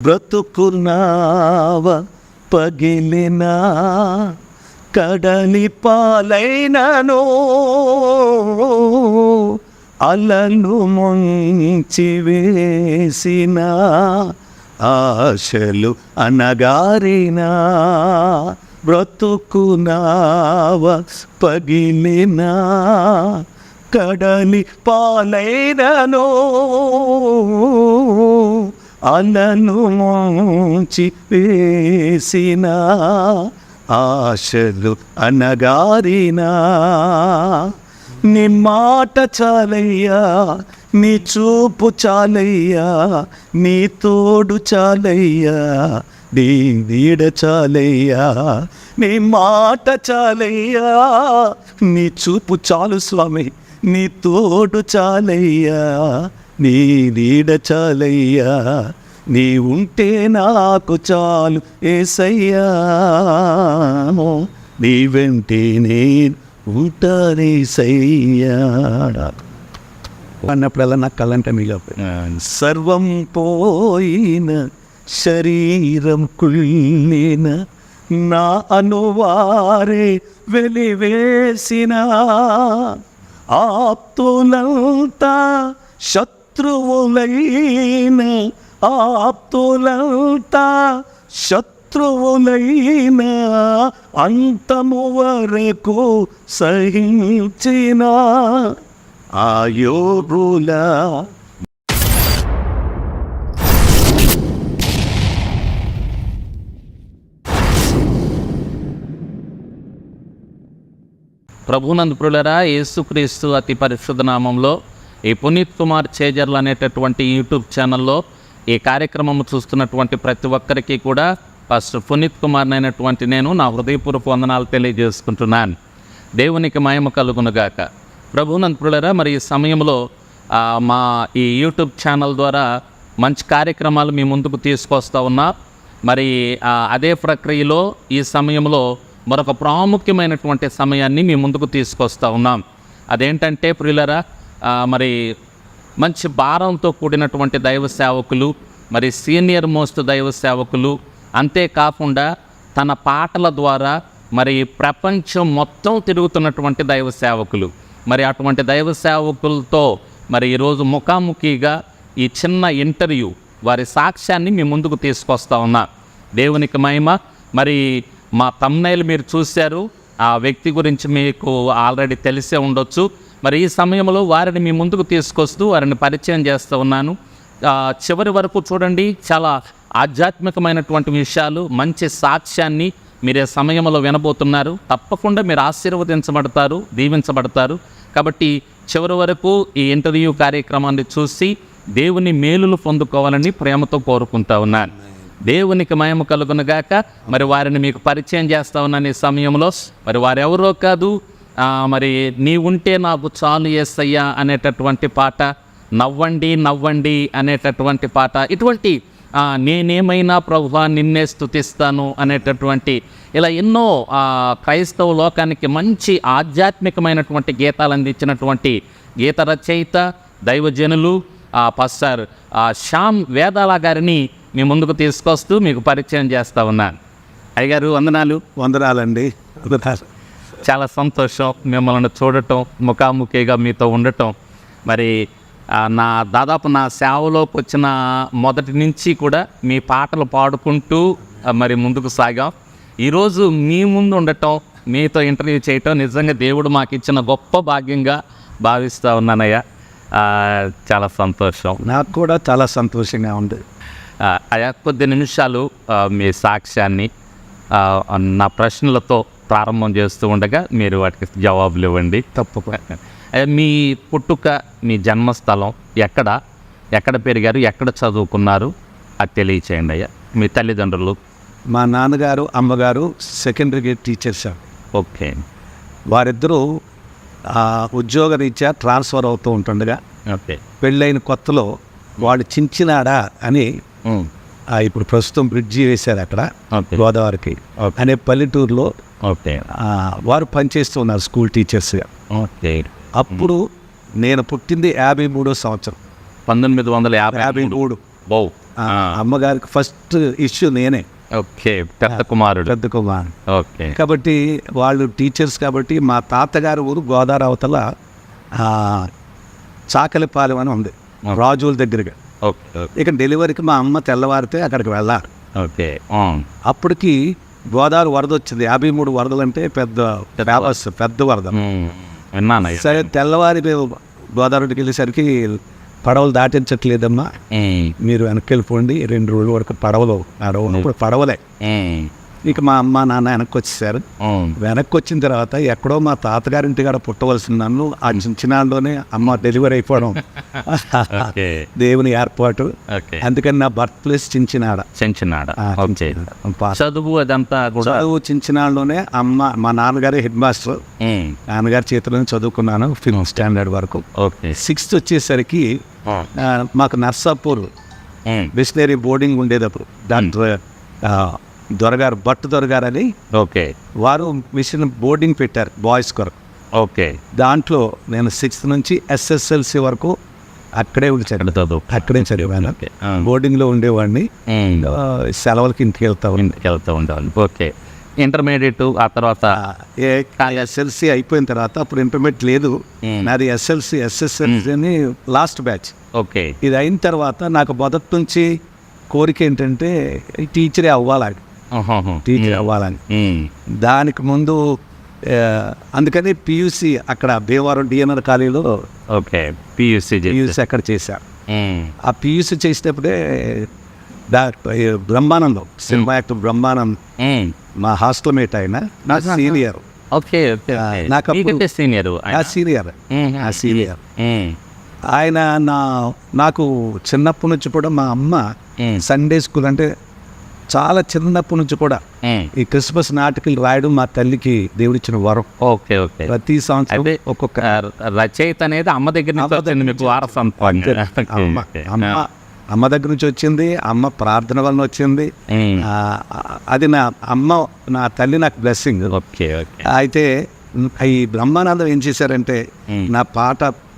బ్రతుకున్నావ పగిలిన కడలి పాలైనను అలలు ముంచి వేసిన ఆశలు అనగారిన బ్రతుకున్నావ పగిలిన కడలి పాలైనను అలలు ముంచి వేసిన ఆశలు అనగారినా నీ మాట చాలయ్యా, నీ చూపు చాలయ్యా, నీ తోడు చాలయ్యా, నీ నీడ చాలయ్యా. నీ మాట చాలయ్యా, నీ చూపు చాలు స్వామి, నీ తోడు చాలయ్యా, నీ నీడ చాలయ్యా. నీ ఉంటే నాకు చాలు యేసయ్యా, నీ వెంటే నేను ఉంటానేసయ్యా అన్నప్పుడల్లా నాకు కళ్ళంటే మిగిలిపోయింది. సర్వం పోయిన శరీరం కుళ్ళిన నా అనువారే వెలివేసిన ఆప్తులంతా శత్రువులైన ఆప్తులంతా శత్రువులైన అంతము వరకు సహించిన ఆయోగుల ప్రభునందు ప్రియులారా, యేసుక్రీస్తు అతి పరిశుద్ధ నామంలో ఈ పునీత్ కుమార్ చేజర్లు అనేటటువంటి యూట్యూబ్ ఛానల్లో ఈ కార్యక్రమం చూస్తున్నటువంటి ప్రతి ఒక్కరికి కూడా పాస్టర్ పునీత్ కుమార్ అయినటువంటి నేను నా హృదయపూర్వక వందనాలు తెలియజేసుకుంటున్నాను. దేవునికి మహిమ కలుగునుగాక. ప్రభునందు ప్రియులారా, మరి ఈ సమయంలో మా ఈ యూట్యూబ్ ఛానల్ ద్వారా మంచి కార్యక్రమాలు మీ ముందుకు తీసుకొస్తూ ఉన్నా. మరి అదే ప్రక్రియలో ఈ సమయంలో మరొక ప్రాముఖ్యమైనటువంటి సమయాన్ని మీ ముందుకు తీసుకొస్తూ ఉన్నాం. అదేంటంటే ప్రియులారా, మరి మంచి భారంతో కూడినటువంటి దైవ సేవకులు, మరి సీనియర్ మోస్ట్ దైవ సేవకులు, అంతేకాకుండా తన పాటల ద్వారా మరి ప్రపంచం మొత్తం తిరుగుతున్నటువంటి దైవ సేవకులు, మరి అటువంటి దైవ సేవకులతో మరి ఈరోజు ముఖాముఖిగా ఈ చిన్న ఇంటర్వ్యూ వారి సాక్ష్యాన్ని మీ ముందుకు తీసుకొస్తా ఉన్నా. దేవునికి మహిమ. మరి మా థంబ్నెయిల్ మీరు చూశారు, ఆ వ్యక్తి గురించి మీకు ఆల్రెడీ తెలిసే ఉండొచ్చు. మరి ఈ సమయంలో వారిని మీ ముందుకు తీసుకొస్తూ వారిని పరిచయం చేస్తూ ఉన్నాను. చివరి వరకు చూడండి. చాలా ఆధ్యాత్మికమైనటువంటి విషయాలు, మంచి సాక్ష్యాన్ని మీరు ఈ సమయంలో వినబోతున్నారు. తప్పకుండా మీరు ఆశీర్వదించబడతారు, దీవించబడతారు. కాబట్టి చివరి వరకు ఈ ఇంటర్వ్యూ కార్యక్రమాన్ని చూసి దేవుని మేలులు పొందుకోవాలని ప్రేమతో కోరుకుంటా ఉన్నాను. దేవునికి మహిమ కలుగునుగాక. మరి వారిని మీకు పరిచయం చేస్తా ఉన్నాను ఈ సమయంలో. మరి వారెవరో కాదు, మరి నీ ఉంటే నాకు చాలు యేసయ్యా అనేటటువంటి పాట, నవ్వండి నవ్వండి అనేటటువంటి పాట, ఇటువంటి నేనేమైనా ప్రభువా నిన్నే స్తుతిస్తాను అనేటటువంటి ఇలా ఎన్నో క్రైస్తవ లోకానికి మంచి ఆధ్యాత్మికమైనటువంటి గీతాలు అందించినటువంటి గీత రచయిత దైవజనులు పాస్టర్ శ్యామ్ వేదాల గారిని మీ ముందుకు తీసుకొస్తూ మీకు పరిచయం చేస్తూ ఉన్నాను. అయ్యగారు వందనాలు. వందనాలండి. చాలా సంతోషం మిమ్మల్ని చూడటం, ముఖాముఖిగా మీతో ఉండటం. మరి దాదాపు నా సేవలోకి వచ్చిన మొదటి నుంచి కూడా మీ పాటలు పాడుకుంటూ మరి ముందుకు సాగాం. ఈరోజు మీ ముందు ఉండటం, మీతో ఇంటర్వ్యూ చేయటం నిజంగా దేవుడు మాకు ఇచ్చిన గొప్ప భాగ్యంగా భావిస్తూ ఉన్నానయ్యా. చాలా సంతోషం. నాకు కూడా చాలా సంతోషంగా ఉంది. అయ్యా, కొద్ది నిమిషాలు మీ సాక్ష్యాన్ని నా ప్రశ్నలతో ప్రారంభం చేస్తూ ఉండగా మీరు వాటికి జవాబులు ఇవ్వండి. తప్పకుండా. మీ పుట్టుక, మీ జన్మస్థలం ఎక్కడ పెరిగారు, ఎక్కడ చదువుకున్నారు, అది తెలియచేయండి అయ్యా. మీ తల్లిదండ్రులు? మా నాన్నగారు అమ్మగారు సెకండరీ గ్రేడ్ టీచర్స్. ఓకే. వారిద్దరూ ఉద్యోగరీత్యా ట్రాన్స్ఫర్ అవుతూ ఉంటుండగా ఓకే పెళ్ళైన కొత్తలో వాళ్ళు చించినాడా అని ఇప్పుడు ప్రస్తుతం బ్రిడ్జి వేశారు అక్కడ గోదావరికి అనే పల్లెటూరులో వారు పనిచేస్తూ ఉన్నారు స్కూల్ టీచర్స్గా. అప్పుడు నేను పుట్టింది 53వ సంవత్సరం, 1953. అమ్మగారికి ఫస్ట్ ఇష్యూ నేనే, ఓకే, పెద్ద కుమారుడు. పెద్ద కుమార్. ఓకే, కాబట్టి వాళ్ళు టీచర్స్ కాబట్టి మా తాతగారు ఊరు గోదావరి అవతల చాకలిపాలెం అని ఉంది, రాజుల దగ్గరగా. ఓకే, ఇక డెలివరీకి మా అమ్మ తెల్లవారితే అక్కడికి వెళ్ళారు. ఓకే. అప్పటికి గోదావరి వరద వచ్చింది. 53 వరదలు అంటే పెద్ద వరద. విన్నాను. సరే తెల్లవారి మేము గోదావరికి వెళ్ళేసరికి పడవలు దాటించట్లేదమ్మా, మీరు వెనక్కి వెళ్ళిపోండి, 2 రోజుల వరకు పడవలు ఇప్పుడు పడవలే. ఇక మా అమ్మ నాన్న వెనక్కి వచ్చేసారు. వెనక్కి వచ్చిన తర్వాత ఎక్కడో మా తాతగారింటి కాడ పుట్టవలసిన నన్ను ఆ చిన్నలోనే అమ్మ డెలివరీ అయిపోవడం దేవుని ఏర్పాటు. అందుకని నా బర్త్ ప్లేస్ చించినాడ. చదువు అదంతా చదువు చించినాడులోనే మా నాన్నగారి హెడ్ మాస్టర్, నాన్నగారి చేతిలోనే చదువుకున్నాను 5th స్టాండర్డ్ వరకు. 6th వచ్చేసరికి మాకు నర్సాపూర్ మిషనరీ బోర్డింగ్ ఉండేటప్పుడు డాక్టర్ దొరగారు, భట్ దొరగారు అని, ఓకే, వారు మిషన్ బోర్డింగ్ పెట్టారు బాయ్స్ కొరకు. ఓకే, దాంట్లో నేను 6th నుంచి SSLC వరకు అక్కడే ఉంచాను, అక్కడే చదివాను. బోర్డింగ్లో ఉండేవాడిని, సెలవులకి ఇంటికి వెళ్తా ఉండేవాడిని. ఓకే, ఇంటర్మీడియట్ ఆ తర్వాత SSLC అయిపోయిన తర్వాత అప్పుడు ఇంటర్మీడియట్ లేదు నాది, SSLC అని లాస్ట్ బ్యాచ్. ఓకే, ఇది అయిన తర్వాత నాకు మొదటి నుంచి కోరిక ఏంటంటే టీచరే అవ్వాలని, దానికి ముందు అందుకని PUC అక్కడ భీమవరం DNR కాలేజీలో PUC అక్కడ చేశాను. ఆ PUC చేసేటప్పుడే బ్రహ్మానందం, సినిమా యాక్టర్ బ్రహ్మానందం మా హాస్టల్ మేట్, ఆయన నా సీనియర్. నాకు సీనియర్ ఆయన. నాకు చిన్నప్పటి నుంచి కూడా మా అమ్మ సండే స్కూల్ అంటే చాలా చిన్నప్పటి నుంచి కూడా ఈ క్రిస్మస్ నాటకాలు రాయడం మా తల్లికి దేవుడిచ్చిన వరం. Okay, okay. ప్రతి సంవత్సరం ఒక్కొక్క రచయిత అనేది అమ్మ దగ్గర అమ్మ దగ్గర నుంచి వచ్చింది, అమ్మ ప్రార్థన వలన వచ్చింది. అది నా తల్లి నాకు బ్లెస్సింగ్. అయితే ఈ బ్రహ్మానందం ఏం చేశారంటే నా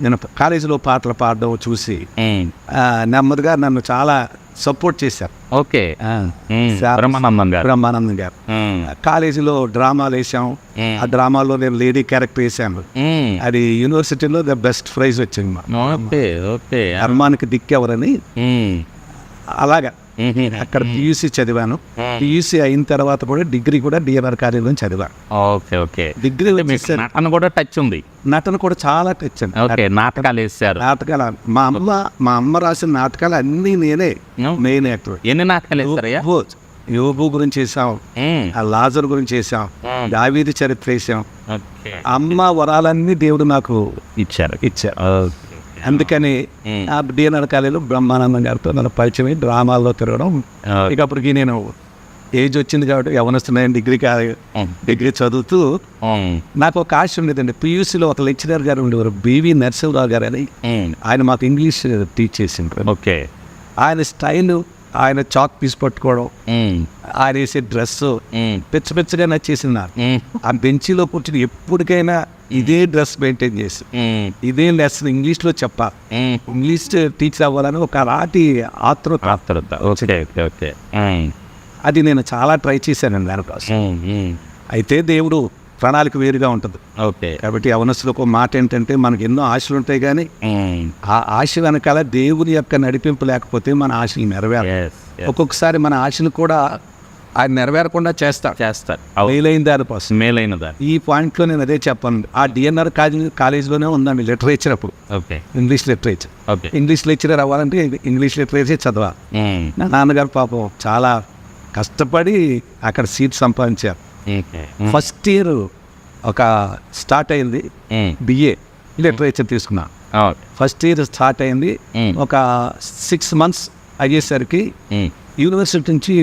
నేను కాలేజీలో పాటలు పాడడం చూసి నెమ్మదిగా నన్ను చాలా సపోర్ట్ చేశారు. ఓకే, బ్రహ్మానందం గారు కాలేజీలో డ్రామాలు వేసాం. ఆ డ్రామాలో నేను లేడీ క్యారెక్టర్ వేసాను. అది యూనివర్సిటీలో ద బెస్ట్ ప్రైజ్ వచ్చింది. హర్మానికి దిక్కెవరని అలాగా అక్కడ PUC చదివాను. PUC అయిన తర్వాత కూడా డిగ్రీ కూడా DNR కాలేజీలో చదివాను. డిగ్రీ నటన కూడా టచ్ ఉంది. నటన కూడా చాలా టచ్ అండి. నాటకాలు మా అమ్మ రాసిన నాటకాలు అన్ని నేనే మెయిన్ యాక్టర్. ఎన్ని నాటకాలు వేస్తారయ్యా? యోబు గురించి వేసాం, లాజర్ గురించి వేసాం, దావీదు చరిత్ర వేసాం. అమ్మ వరాలన్నీ దేవుడు నాకు ఇచ్చారు. అందుకని ఆ DNR కాలేజీలో బ్రహ్మానందం గారితో నన్ను పరిచయం డ్రామాల్లో తిరగడం. ఇక అప్పటికి నేను ఏజ్ వచ్చింది కాబట్టి యవనస్తున్నాను, డిగ్రీ చదువుతూ నాకు ఒక ఆశ ఉండేదండి. PUCలో ఒక లెక్చరర్ గారు ఉండేవారు, BV నరసింహరావు గారు అని. ఆయన మాకు ఇంగ్లీష్ టీచ్ చేసిండ్రు. ఓకే, ఆయన స్టైల్, ఆయన చాక్ పీస్ పట్టుకోవడం, ఆయన వేసే డ్రెస్ పిచ్చగా నచ్చేసింది నాకు. ఆ బెంచీలో కూర్చుని ఎప్పటికైనా ఇదే డ్రెస్ మెయింటైన్ చేసి ఇదే లెసన్ ఇంగ్లీష్లో చెప్పాలి, ఇంగ్లీష్ టీచర్ అవ్వాలని ఒక అలాంటి ఆత్రుత. అది నేను చాలా ట్రై చేశానండి దానికోసం. అయితే దేవుడు ప్రణాళిక వేరుగా ఉంటుంది. కాబట్టి యవనస్తులకు ఒక మాట ఏంటంటే మనకు ఎన్నో ఆశలు ఉంటాయి, కానీ ఆ ఆశ వెనకాల దేవుని యొక్క నడిపింపు లేకపోతే మన ఆశలు నెరవేరు. ఒక్కొక్కసారి మన ఆశలు కూడా ఆయన నెరవేరకుండా చేస్తారు. మేలైన దానికోసం, మేలైన దాని. ఈ పాయింట్లో నేను అదే చెప్పాను. ఆ DNR కాలేజీలోనే ఉందండి లిటరేచర్. అప్పుడు ఇంగ్లీష్ లిటరేచర్. ఇంగ్లీష్ లెక్చరర్ అవ్వాలంటే ఇంగ్లీష్ లిటరేచర్ చదవాలి. నా నాన్నగారు పాపం చాలా కష్టపడి అక్కడ సీట్ సంపాదించారు. ఫస్ట్ ఇయర్ ఒక స్టార్ట్ అయింది, BA లిటరేచర్ తీసుకున్నా. ఫస్ట్ ఇయర్ స్టార్ట్ అయింది, ఒక 6 months అయ్యేసరికి యూనివర్సిటీ నుంచి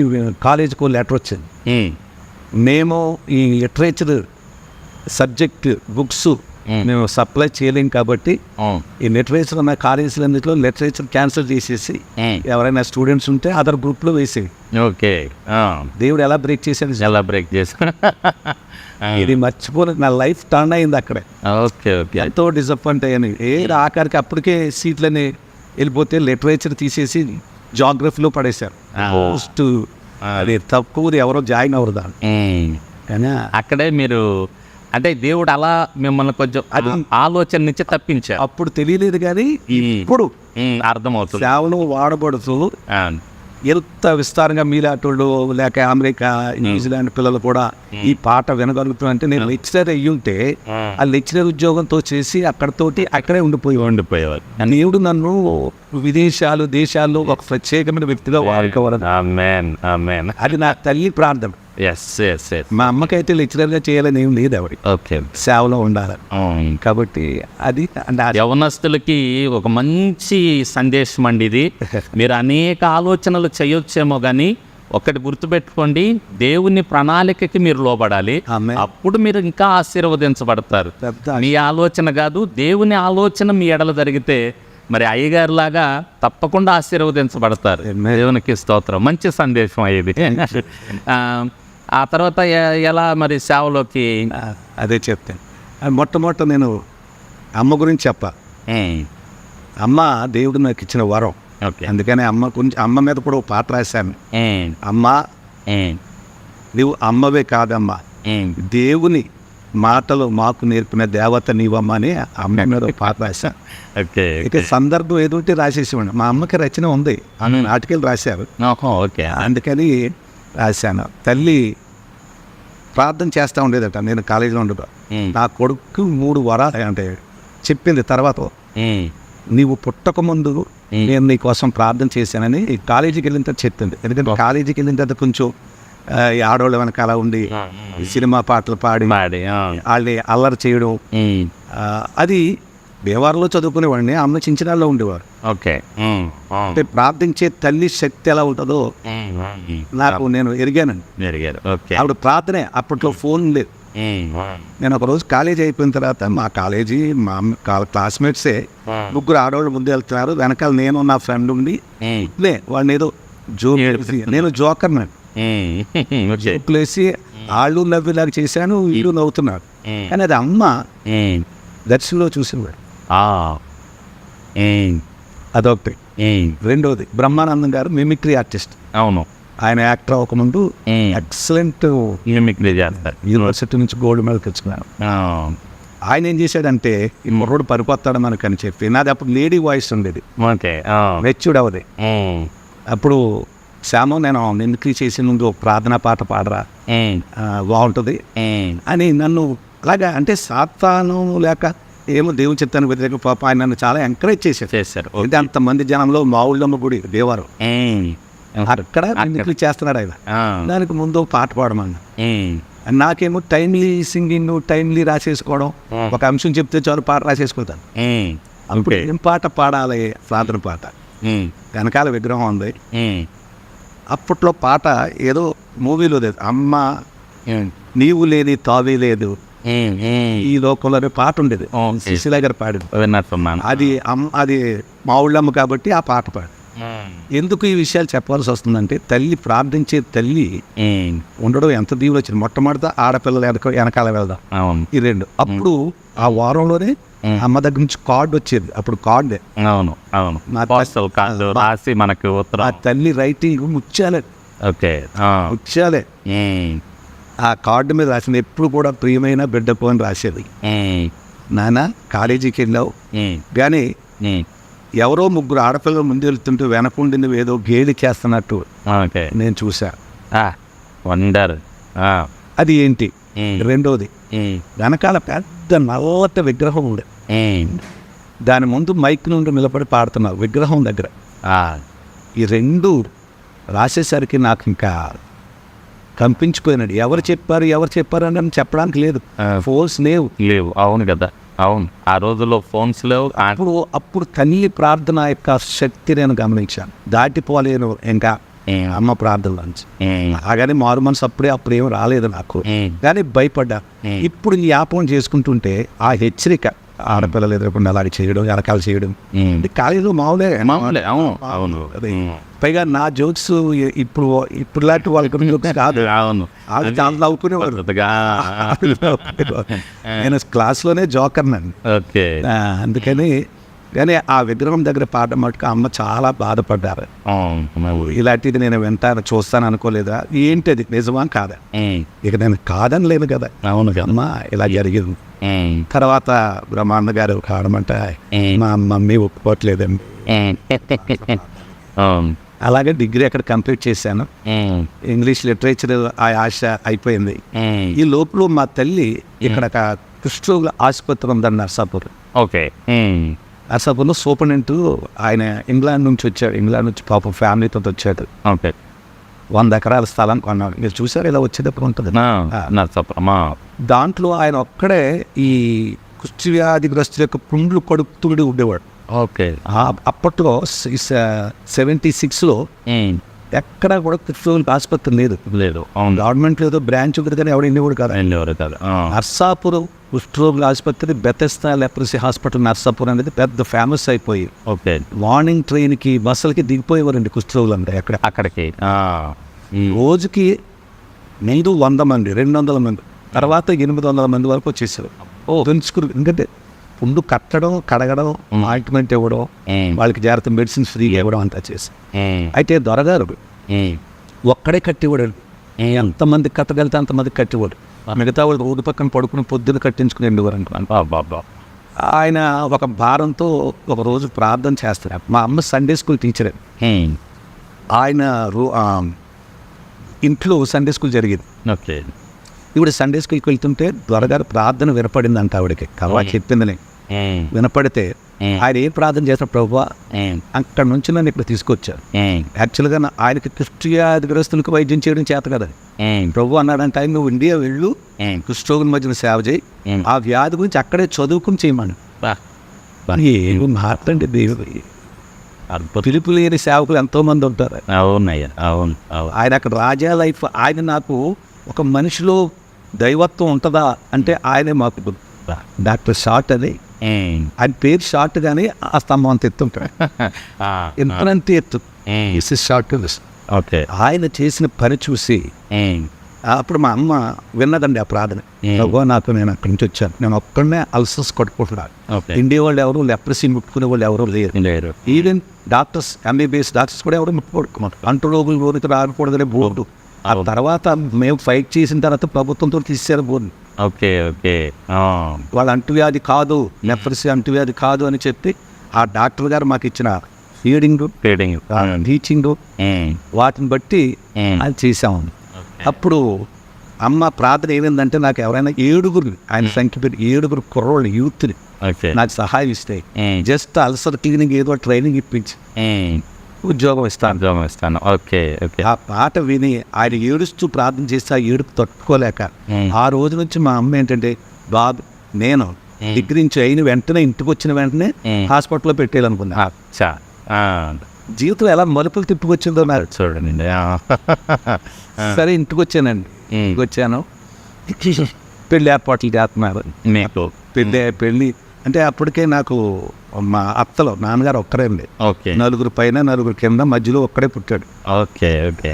కాలేజీకి లెటర్ వచ్చింది. మేము ఈ లిటరేచర్ సబ్జెక్ట్ బుక్స్ మేము సప్లై చేయలేం కాబట్టి ఈ లిటరేచర్ ఉన్న కాలేజీలన్నింటిలో లిటరేచర్ క్యాన్సిల్ చేసేసి ఎవరైనా స్టూడెంట్స్ ఉంటే అదర్ గ్రూప్లో వేసేది. దేవుడు ఎలా బ్రేక్ చేశాడు, ఇది మర్చిపోలేదు. నా లైఫ్ టర్న్ అయింది అక్కడే. ఎంతో డిసప్పాయింట్ అయ్యాను. ఆఖరికి అప్పటికే సీట్లని వెళ్ళిపోతే లిటరేచర్ తీసేసి జాగ్రఫీలో పడేశారు. ఫస్ట్ అది తక్కువది ఎవరో జాయిన్ అవ్వరు దాన్ని. కానీ అక్కడే మీరు అంటే దేవుడు అలా మిమ్మల్ని కొంచెం అది ఆలోచన నుంచి తప్పించారు. అప్పుడు తెలియలేదు కానీ ఇప్పుడు అర్థమవుతుంది. సేవలు వాడబడుతూ ఎంత విస్తారంగా మీలాటోళ్ళు లేక అమెరికా న్యూజిలాండ్ పిల్లలు కూడా ఈ పాట వినగలుగుతున్నా అంటే నేను లెక్చరర్ అయ్యుంటే ఆ లెక్చరర్ ఉద్యోగంతో చేసి అక్కడే ఉండిపోయేవారు. దేవుడు నన్ను విదేశాలు దేశాల్లో ఒక ప్రత్యేకమైన వ్యక్తిగా వాడుకోవాలి. అది నా తల్లి ప్రార్థన. మా అమ్మకైతే లెక్చరర్గా చేయాలని ఏం లేదు, ఎవరి సేవలో ఉండాలి కాబట్టి అది యవనస్తులకి ఒక మంచి సందేశం అండి ఇది. మీరు అనేక ఆలోచనలు చేయొచ్చేమో కానీ ఒకటి గుర్తుపెట్టుకోండి, దేవుని ప్రణాళికకి మీరు లోబడాలి. అప్పుడు మీరు ఇంకా ఆశీర్వదించబడతారు. మీ ఆలోచన కాదు, దేవుని ఆలోచన మీ ఎడల జరిగితే మరి అయ్యగారు లాగా తప్పకుండా ఆశీర్వదించబడతారు. దేవునికి స్తోత్రం. మంచి సందేశం అయ్యేది. ఆ తర్వాత ఎలా మరి సేవలోకి? అదే చెప్తాను. మొట్టమొదట నేను అమ్మ గురించి అమ్మ దేవుడు నాకు ఇచ్చిన వరం. అందుకని అమ్మ మీద కూడా ఒక పాట రాశాను. అమ్మ నువ్వు అమ్మవే కాదమ్మా, దేవుని మాటలు మాకు నేర్పిన దేవత నీవమ్మ అని అమ్మ మీద ఒక పాట రాశాను. ఇక సందర్భం ఏదో రాసేసేవాడు. మా అమ్మకి రచన ఉంది, ఆమె నాటికలు రాశారు. అందుకని రాశాను. తల్లి ప్రార్థన చేస్తూ ఉండేదట. నేను కాలేజీలో ఉండదు, నా కొడుకు 3 వరాలు అంటే చెప్పింది. తర్వాత నీవు పుట్టక ముందు నేను నీ కోసం ప్రార్థన చేశానని కాలేజీకి వెళ్ళిన తర్వాత చెప్పింది. ఎందుకంటే కాలేజీకి వెళ్ళిన తర్వాత కొంచెం ఈ ఆడవాళ్ళ వెనకాల ఉండి సినిమా పాటలు పాడి వాళ్ళని అల్లరి చేయడం, అది దేవాలయంలో చదువుకునేవాడిని, అమ్మ చించినాల్లో ఉండేవారు. అంటే ప్రార్థించే తల్లి శక్తి ఎలా ఉంటుందో నాకు నేను ఎరిగానండి. ఆవిడ ప్రార్థనే. అప్పట్లో ఫోన్ లేదు. నేను ఒకరోజు కాలేజీ అయిపోయిన తర్వాత మా కాలేజీ మా క్లాస్మేట్సే 3 ఆడవాళ్ళు ముందు వెళ్తున్నారు, వెనకాల నేను నా ఫ్రెండ్ ఉండి వాడిని ఏదో నేను జోకర్ జోకులేసి వాళ్ళు నవ్వేలాగా చేశాను, వీళ్ళు నవ్వుతున్నారు. కానీ అది అమ్మ దర్శనంలో చూసేవాడు. అదొకటి. రెండోది బ్రహ్మానందం గారు మిమిక్రీ ఆర్టిస్ట్. అవును, ఆయన యాక్టర్ అవ్వకముందు ఎక్సలెంట్ మిమిక్రీ చేస్తారు. యూనివర్సిటీ నుంచి గోల్డ్ మెడల్ తెచ్చుకున్నాను. ఆయన ఏం చేశాడంటే ఈ మొర్రోడు పనికొస్తాడు మనకు అని చెప్పి, నాది అప్పుడు లేడీ వాయిస్ ఉండేది, మెచ్యూర్డ్ అవది. అప్పుడు శ్యామో నేను మిమిక్రీ చేసి ముందు ఒక ప్రార్థనా పాట పాడరా బాగుంటుంది అని నన్ను అలాగా అంటే సాతాను లేక ఏమో దేవుని చిత్తానికి వ్యతిరేక పాప ఆయన నన్ను చాలా ఎంకరేజ్ చేశారు. అంటే అంతమంది జనంలో మా ఊళ్ళమ్మ గుడి దేవారు అక్కడ మిమిక్రీ చేస్తున్నాడు ఆయన. దానికి ముందు పాట పాడమన్నా. నాకేమో టైమ్లీ సింగింగ్, టైమ్లీ రాసేసుకోవడం, ఒక అంశం చెప్తే చాలు పాట రాసేసుకుంటాను. అప్పుడు ఏం పాట పాడాలి? ప్రార్థన పాట. వెనకాల విగ్రహం ఉంది. అప్పట్లో పాట ఏదో మూవీలో లేదు, అమ్మ నీవు లేని తావే లేదు ఈ లోకంలో పాట ఉండేది, సుశీల గారు పాడింది. అది మా ఊళ్ళమ్మ కాబట్టి ఆ పాట పాడు. ఎందుకు ఈ విషయాలు చెప్పాల్సి వస్తుందంటే తల్లి ప్రార్థించే తల్లి ఉండడం ఎంత దీవులు వచ్చింది. మొట్టమొదట ఆడపిల్లలు వెనకాల వెళ్దాం, ఈ 2. అప్పుడు ఆ వారంలోనే అమ్మ దగ్గర నుంచి కార్డు వచ్చేది. అప్పుడు కార్డే మనకు ఆ తల్లి రైటింగ్ ముచ్చాలే. ఆ కార్డు మీద రాసింది ఎప్పుడు కూడా ప్రియమైన బిడ్డకు అని రాసేది. నాన్న కాలేజీకి వెళ్ళావు కానీ ఎవరో 3 ఆడపిల్లలు ముందు వెళ్తుంటే వెనకుండి నువ్వు ఏదో గేలికేస్తున్నట్టు నేను చూసా. వండర్. అది ఏంటి? రెండోది వెనకాల పెద్ద నల్లటి విగ్రహం ఉంది, దాని ముందు మైక్ నుండి నిలబడి పాడుతున్నారు విగ్రహం దగ్గర. ఈ 2 రాసేసరికి నాకు ఇంకా కంపించిపోయినాడు. ఎవరు చెప్పారు అని చెప్పడానికి లేదు, ఫోన్స్ లేవు. అవును కదా, అవును. ఆ రోజుల్లో ఫోన్స్ లేవు. అప్పుడు తల్లి ప్రార్థన యొక్క శక్తి నేను గమనించాను. దాటిపోలేను ఇంకా అమ్మ ప్రార్థన నుంచి. అలాగని మారు మనసు అప్పుడేం రాలేదు నాకు, కానీ భయపడ్డా. ఇప్పుడు జ్ఞాపకం చేసుకుంటుంటే ఆ హెచ్చరిక ఆడపిల్లలు ఎదురకుండా అలాగే చేయడం, వెనకాల చేయడం కాలేజీలో మామూలే. అవును. పైగా నా జోక్స్ ఇప్పుడు లాంటి వాళ్ళకి జోక్స్ కాదు, వాళ్ళు చాలా నవ్వుకునేవారు. నేను క్లాస్లోనే జోకర్ నండి. అందుకని కానీ ఆ విగ్రహం దగ్గర పాడడం మటుకు అమ్మ చాలా బాధపడ్డారు. ఇలాంటిది నేను వింటాను చూస్తాను అనుకోలేదా, ఏంటి అది నిజమా కాదా? ఇక నేను కాదని లేదు కదా, అవును అమ్మ ఇలా జరిగింది. తర్వాత బ్రహ్మానంద గారు కాడమంటే మా మమ్మీ ఒప్పుకోవట్లేదండి. అలాగే డిగ్రీ అక్కడ కంప్లీట్ చేశాను. ఇంగ్లీష్ లిటరేచర్ ఆ ఆశ అయిపోయింది. ఈ లోపల మా తల్లి ఇక్కడ ఒక కృష్ణుల ఆసుపత్రి ఉందండి నర్సాపూర్. ఓకే. నర్సాపూర్లో సూపరింటెండెంట్ ఆయన ఇంగ్లాండ్ నుంచి వచ్చాడు. ఇంగ్లాండ్ నుంచి పాపం ఫ్యామిలీతో వచ్చాడు. ఓకే. 100 ఎకరాల స్థలం కొన్నాడు. మీరు చూసారు ఇలా వచ్చేటప్పుడు ఉంటుంది. దాంట్లో ఆయన ఒక్కడే ఈ కుష్టి వ్యాధిగ్రస్తుల యొక్క పుండ్లు కొడుకుతూ ఉండేవాడు. ఓకే. అప్పట్లో 76లో ఎక్కడ కూడా కృష్ణుల ఆసుపత్రి లేదు. గవర్నమెంట్ లేదో బ్రాంచ్ ఉంది కానీ ఎవరు వెళ్ళేవాడు కాదు. నర్సాపురం కుష్ఠరోగుల ఆసుపత్రి బెతెస్తా లెప్రసీ హాస్పిటల్ నర్సాపురం అనేది పెద్ద ఫేమస్ అయిపోయి మార్నింగ్ ట్రైన్కి బస్సులకి దిగిపోయేవారండి కుష్ఠరోగులు అంటే అక్కడికి రోజుకి 100 మంది 200 మంది తర్వాత 800 మంది వరకు వచ్చేసారు. తెలుసుకుని ఎందుకంటే పుండు కట్టడం కడగడం ఆయింట్మెంట్ ఇవ్వడం వాళ్ళకి జాగ్రత్త మెడిసిన్స్ ఫ్రీగా ఇవ్వడం అంతా చేసి అయితే దొరగారు ఒక్కడే కట్టివ్వడు. ఎంతమంది కట్టగలితే అంతమంది కట్టివ్వడు. మిగతా వాళ్ళు రోడ్డు పక్కన పడుకుని పొద్దున కట్టించుకుని వెళ్ళేవారు అనుకున్నాను. ఆయన ఒక భారంతో ఒక రోజు ప్రార్థన చేస్తారు. మా అమ్మ సండే స్కూల్ టీచరే. ఆయన ఇంట్లో సండే స్కూల్ జరిగింది. ఓకే. ఇప్పుడు సండే స్కూల్కి వెళ్తుంటే దొరగారు ప్రార్థన వినపడింది అంట ఆవిడకి. కవా చెప్పిందని వినపడితే ఆయన ఏం ప్రార్థన చేస్తారు, ప్రభువా అక్కడ నుంచి నన్ను ఇక్కడ తీసుకొచ్చారు. యాక్చువల్గా ఆయనకి కుష్ఠవ్యాధిగ్రస్తులకు వైద్యం చేయడం చేత కదా. ప్రభు అన్నాడంటే ఆయన నువ్వు ఇండియా వెళ్ళు, కుష్ఠరోగుల మధ్యన సేవ చేయి, ఆ వ్యాధి గురించి అక్కడే చదువుకుని చేయమని. ఏమి మాట్లాడండి దేవుడు. పిలుపు లేని సేవకులు ఎంతోమంది ఉంటారు. అవును. ఆయన అక్కడ రాజా లైఫ్. ఆయన నాకు ఒక మనిషిలో దైవత్వం ఉంటుందా అంటే ఆయనే మాకు డాక్టర్ షార్ట్ అది. ఆయన పేరు షార్ట్ కానీ ఆ స్తంభం అంత ఎత్తుంటాడు. ఎంతంత ఎత్తు షార్ట్. ఓకే. ఆయన చేసిన పని చూసి అప్పుడు మా అమ్మ విన్నదండి ఆ ప్రార్థన. ప్రభు నాకు నేను అక్కడి నుంచి వచ్చాను, నేను ఒక్కడనే అల్సర్స్ కొట్టుకుంటున్నాను. ఇండియా వాళ్ళు ఎవరు లెప్రసీ ముట్టుకునే వాళ్ళు ఎవరు లేరు. ఈవెన్ డాక్టర్స్ MBBS డాక్టర్స్ కూడా ఎవరు ముట్టుకోడు. అంటు రోగులు లోనికి రాకూడదనే బోర్డు. ఆ తర్వాత మేము ఫైట్ చేసిన తర్వాత ప్రభుత్వంతో తీసేశారు బోర్డు. ఓకే. వాళ్ళ అంటువ్యాధి కాదు, లెప్రసీ అంటువ్యాధి కాదు అని చెప్పి ఆ డాక్టర్ గారు మాకు ఇచ్చిన ఫీడింగ్ టీచింగ్ వాటిని బట్టి అది చేసాము. అప్పుడు అమ్మ ప్రార్థన ఏమైందంటే నాకు ఎవరైనా 7 ఆయన సంఖ్య పెట్టి 7 కుర్రోళ్ళు యూత్ని నాకు సహాయం ఇస్తే జస్ట్ అల్సర్ క్లీనింగ్ ఏదో ట్రైనింగ్ ఇప్పించి ఉద్యోగం ఇస్తాను. ఓకే. ఆ పాట విని ఆయన ఏడుస్తూ ప్రార్థన చేస్తే ఆ ఏడుపు తట్టుకోలేక ఆ రోజు నుంచి మా అమ్మ ఏంటంటే బాబు నేను డిగ్రీ నుంచి అయిన వెంటనే ఇంటికి వచ్చిన వెంటనే హాస్పిటల్లో పెట్టేయాలనుకున్నా. జీవితం ఎలా మలుపులు తిప్పుకొచ్చిందో నాకు చూడండి. సరే ఇంటికి వచ్చానండి. ఇంటికి వచ్చాను, పెళ్ళి ఏర్పాట్లు చేస్తున్నారు. పెళ్ళి అంటే అప్పటికే నాకు మా అత్తలో నాన్నగారు ఒక్కరే అండి. 4 పైన 4 కింద మధ్యలో ఒక్కడే పుట్టాడు.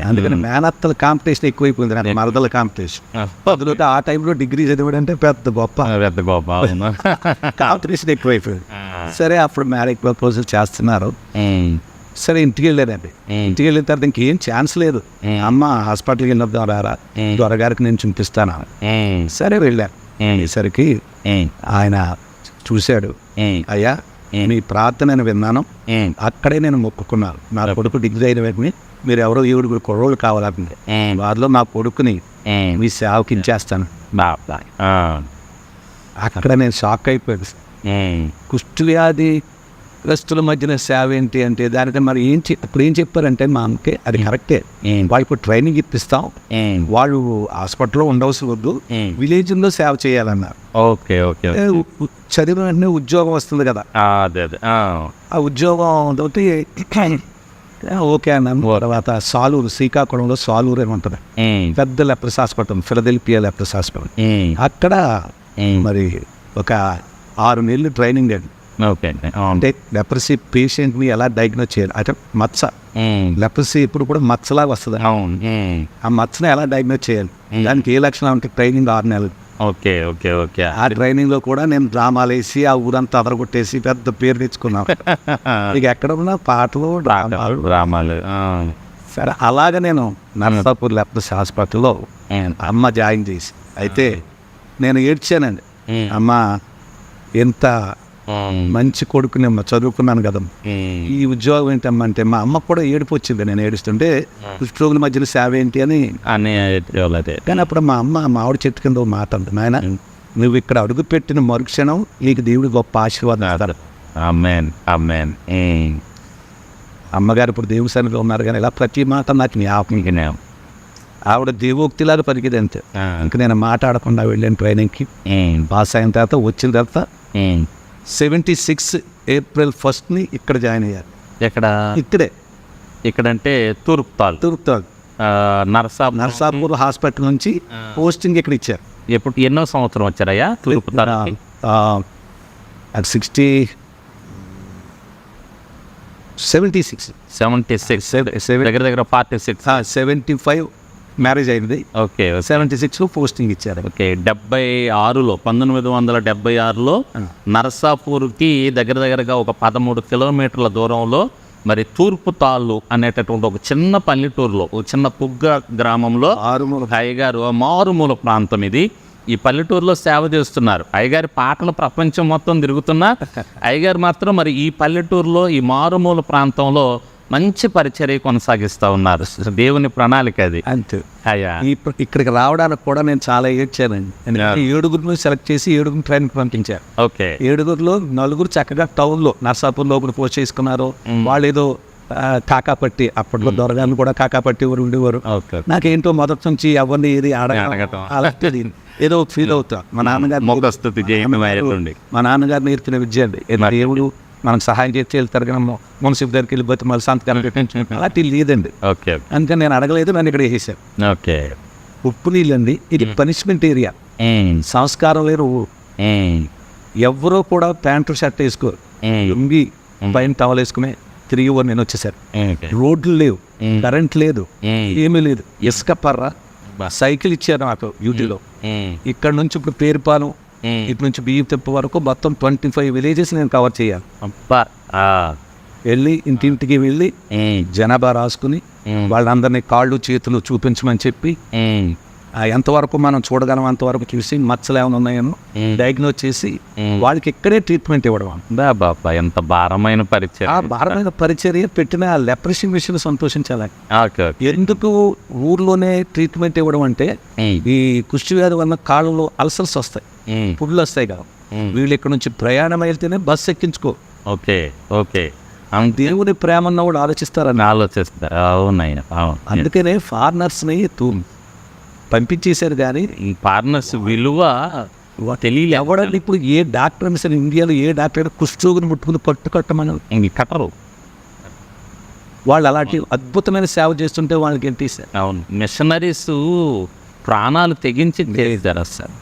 అందుకని మేనత్తల కాంపిటీషన్ ఎక్కువైపోయింది నాకు, మరదల కాంపిటీషన్. అందులో ఆ టైంలో డిగ్రీ చదివాడంటే పెద్ద గొప్ప కాంపిటీషన్ ఎక్కువైపోయింది. సరే అప్పుడు మ్యారేజ్ ప్రపోజల్ చేస్తున్నారు. సరే ఇంటికి వెళ్ళానండి. ఇంటికి వెళ్ళిన తర్వాత ఇంకేం ఛాన్స్ లేదు. అమ్మ హాస్పిటల్కి వెళ్ళిన రారా దొరగారికి నేను చూపిస్తాను. సరే వెళ్ళాను. సరికి ఆయన చూశాడు. అయ్యా మీ ప్రార్థనని విన్నాను, అక్కడే నేను మొక్కుకున్నాను. నా కొడుకు డిగ్రీ అయిన వెంటనే మీరు ఎవరో 7 కుర్రోళ్ళు కావాలంటే వారిలో నా కొడుకుని మీ సేవకి ఇచ్చేస్తాను. అక్కడ నేను షాక్ అయిపోయాను. కుష్ఠవ్యాధి గ్రస్తుల మధ్యన సేవ ఏంటి అంటే దానికంటే మరి ఇప్పుడు ఏం చెప్పారంటే మా అమ్మకి అది కరెక్టే. వాళ్ళకి ట్రైనింగ్ ఇప్పిస్తాం, వాళ్ళు హాస్పిటల్లో ఉండవలసి వద్దు, విలేజ్లో సేవ చేయాలన్నారు. ఓకే. చదివిన వెంటనే ఉద్యోగం వస్తుంది కదా, ఆ ఉద్యోగం తోటి ఓకే అన్నాను. తర్వాత సాలూరు, శ్రీకాకుళంలో సాలూరు అని ఉంటుంది, పెద్ద leprosy hospital, Philadelphia leprosy hospital. అక్కడ మరి ఒక 6 నెలలు ట్రైనింగ్ అండి. అంటే లెప్రసీ పేషెంట్ని ఎలా డయాగ్నోస్ చేయాలి, అంటే మచ్చ లెప్రసీ ఇప్పుడు కూడా మచ్చలాగా వస్తుంది, ఆ మచ్చని ఎలా డయాగ్నోస్ చేయాలి, దానికి ఏ లక్షణాలు ఉంటాయి, ట్రైనింగ్ 6 నెలలు. ఓకే ఓకే ఓకే ఆ ట్రైనింగ్లో కూడా నేను డ్రామాలు వేసి ఆ ఊరంతా అదరగొట్టేసి పెద్ద పేరు తెచ్చుకున్నాను. ఇక ఎక్కడ ఉన్నా పాటలు డ్రామాలు. రామాలు సరే అలాగ నేను నర్సాపూర్ లెప్రసీ హాస్పిటల్లో అమ్మ జాయిన్ చేసి అయితే నేను ఏడ్చానండి. అమ్మ ఎంత మంచి కొడుకుని అమ్మ, చదువుకున్నాను కదమ్మా, ఈ ఉద్యోగం ఏంటమ్మా అంటే మా అమ్మకు కూడా ఏడుపు వచ్చింది నేను ఏడుస్తుంటే. కుష్ఠరోగుల మధ్యలో సేవ ఏంటి అని. కానీ అప్పుడు మా అమ్మ మామిడి చెట్టు కింద ఓ మాట అంది, నాయన నువ్వు ఇక్కడ అడుగు పెట్టిన మరుక్షణం నీకు దేవుడు గొప్ప ఆశీర్వాదం ఇస్తాడు. ఆమేన్ ఆమేన్. అమ్మగారు ఇప్పుడు దేవుని సన్నిధిలో ఉన్నారు కానీ ఇలా ప్రతి మాట నాకు జ్ఞాపకం. ఆవిడ దేవోక్తిలాగా పలికిది అంతే. ఇంకా నేను మాట్లాడకుండా వెళ్ళాను ట్రైనింగ్కి. పాస్ అయిన తర్వాత వచ్చిన తర్వాత 76 ఏప్రిల్ 1 ఇక్కడ జాయిన్ అయ్యారు. ఎక్కడ? ఇక్కడే. ఇక్కడంటే తూర్పుతాల్ నర్సాపూర్ హాస్పిటల్ నుంచి పోస్టింగ్ ఇక్కడ ఇచ్చారు. ఎప్పుడు ఎన్నో సంవత్సరం వచ్చారయ్యా తూర్పుతాల్? అది 76 దగ్గర 46. 75 మ్యారేజ్ అయింది. ఓకే 76 పోస్టింగ్ ఇచ్చారు. ఓకే 1976లో నరసాపూర్కి దగ్గరగా ఒక 13 కిలోమీటర్ల దూరంలో మరి తూర్పుతాళ్ళు అనేటటువంటి ఒక చిన్న పల్లెటూరులో, ఒక చిన్న పుగ్గ గ్రామంలో అయ్యగారు మారుమూల ప్రాంతం ఇది. ఈ పల్లెటూరులో సేవ చేస్తున్నారు. అయ్యగారి పాటలు ప్రపంచం మొత్తం తిరుగుతున్నా అయ్యగారు మాత్రం మరి ఈ పల్లెటూరులో ఈ మారుమూల ప్రాంతంలో మంచి పరిచర్య కొనసాగిస్తూ ఉన్నారు. దేవుని ప్రణాళిక అది. అంతే. అయ్యా ఇక్కడికి రావడానికి కూడా నేను చాలా ఏడ్చానండి. ఎందుకంటే 7 సెలెక్ట్ చేసి 7 ట్రైన్కి పంపించారు. ఓకే 7లో 4 చక్కగా టౌన్లో నర్సాపూర్లో ఒకరు పోస్ట్ చేసుకున్నారు. వాళ్ళు ఏదో కాకాపట్టి, అప్పట్లో దొరగాన్ని కూడా కాకాపట్టి ఎవరు ఉండేవారు. నాకేంటో మొదటి నుంచి ఎవరిని ఏది అడగటం అలాంటిది ఏదో ఫీల్ అవుతా. మా నాన్నగారు నేర్పిన విద్య అండి. దేవుడు మనకు సహాయం చేసి వెళ్తారు కానీ మున్సిపల్ దగ్గరికి వెళ్ళి బతిమాలి సంతకాలు అలాంటి లేదండి. ఓకే అందుకని నేను అడగలేదు, నన్ను ఇక్కడ వేసాను. ఓకే ఉప్పు నీళ్ళండి, ఇది పనిష్మెంట్ ఏరియా. సంస్కారం లేరు. ఎవరో కూడా ప్యాంటు షర్ట్ వేసుకోరు, లుంగి పైన టవల్ వేసుకునే తిరిగి నేను వచ్చేసారు. రోడ్లు లేవు, కరెంట్ లేదు, ఏమీ లేదు. ఇసుక పర్ర సైకిల్ ఇచ్చారు నాకు యూటీలో. ఇక్కడ నుంచి ఇప్పుడు పేరుపాలెం ఇటు నుంచి బియ్యం తెప్ప వరకు మొత్తం 25 విలేజెస్ నేను కవర్ చేయాలి. వెళ్ళి ఇంటింటికి వెళ్ళి జనాభా రాసుకుని వాళ్ళందరినీ కాళ్ళు చేతులు చూపించమని చెప్పి ఎంతవరకు మనం చూడగలం అంతవరకు చూసి మచ్చలు ఏమైనా ఉన్నాయో డయాగ్నోస్ చేసి వాళ్ళకి ఇక్కడే ట్రీట్మెంట్ ఇవ్వడం. బాబా ఎంత భారమైన పరిచయం. ఆ భారమైన పరిచర్య పెట్టిన లెప్రసీ విషయంలో సంతోషించాలి. ఎందుకు ఊర్లోనే ట్రీట్మెంట్ ఇవ్వడం అంటే ఈ కుష్టి వ్యాధి వల్ల కాళ్ళలో అల్సర్స్ వస్తాయి, పుళ్ళు వస్తాయి కదా. వీళ్ళు ఇక్కడ నుంచి ప్రయాణం వెళ్తేనే బస్సు ఎక్కించుకో. ఓకే ఓకే దేవుని ప్రేమన్న కూడా ఆలోచిస్తారు. అవునయ్య. అందుకనే ఫారినర్స్ని పంపించేశారు కానీ ఫారినర్స్ విలువ తెలియదు. ఎవడండి ఇప్పుడు ఏ డాక్టర్ అయినా సరే ఇండియాలో ఏ డాక్టర్ అయినా కుష్ఠరోగిని ముట్టుకుని కట్టమని కట్టరు. వాళ్ళు అలాంటి అద్భుతమైన సేవ చేస్తుంటే వాళ్ళకి ఏంటి సార్. అవును, మిషనరీస్ ప్రాణాలు తెగించి చేశారు సార్.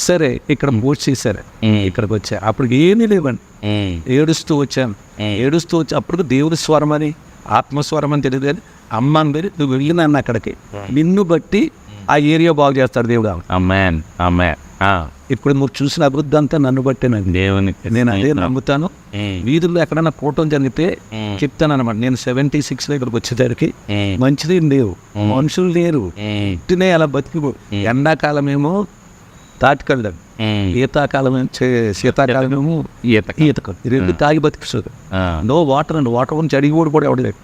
సరే ఇక్కడ పోస్ట్ చేశారు, ఇక్కడికి వచ్చా. అప్పుడు ఏమీ లేవండి, ఏడుస్తూ వచ్చాను. వచ్చి అప్పుడు దేవుడి స్వరం అని ఆత్మస్వరం అని తెలియదు కానీ అమ్మ అని నువ్వు వెళ్ళినాను అక్కడికి, నిన్ను బట్టి ఆ ఏరియా బాగు చేస్తాడు దేవుడు. ఆమేన్ ఆమేన్. ఇప్పుడు మీరు చూసిన అభివృద్ధి అంతా నన్ను బట్టేనండి. దేవుని నేను అదే నమ్ముతాను. వీధుల్లో ఎక్కడైనా కూటం జరిగితే చెప్తాను అనమాట. నేను 76లో ఇక్కడికి వచ్చేసరికి మంచినీళ్ళు లేవు, మనుషులు లేరు, ఇంటినే అలా బతికి. ఎండాకాలం ఏమో తాటికల్దాం, శీతాకాలమేమో ఈతకం, రెండు తాగి బతికిస్తుంది. నో వాటర్ అండి, వాటర్ గురించి అడిగి కూడా ఎవడలేదు.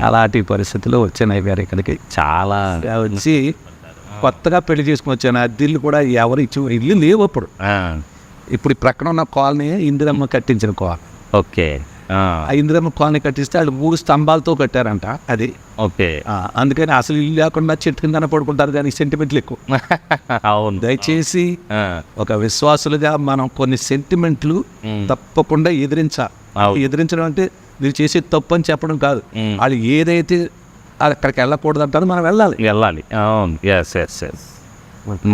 అలాంటి పరిస్థితిలో వచ్చాను అయ్యారు ఇక్కడికి. చాలా వచ్చి కొత్తగా పెళ్లి చేసుకుని వచ్చాను. అద్దెళ్ళు కూడా ఎవరు ఇల్లు లేవు అప్పుడు. ఇప్పుడు ప్రక్కన ఉన్న కాలనీ ఇందిరమ్మ కట్టించిన కాలనీ. ఓకే ఆ ఇందిరమ్మ కాలనీ కట్టిస్తే వాళ్ళు 3 స్తంభాలతో కట్టారంట అది. ఓకే అందుకని అసలు ఇల్లు లేకుండా చెట్టు కింద పడుకుంటారు కానీ సెంటిమెంట్లు ఎక్కువ. అవును, దయచేసి ఒక విశ్వాసులుగా మనం కొన్ని సెంటిమెంట్లు తప్పకుండా ఎదిరించాలి. ఎదిరించడం అంటే మీరు చేసే తప్పు అని చెప్పడం కాదు. వాళ్ళు ఏదైతే అక్కడికి వెళ్ళకూడదు అంటారో మనం వెళ్ళాలి. అవును. Yes yes yes.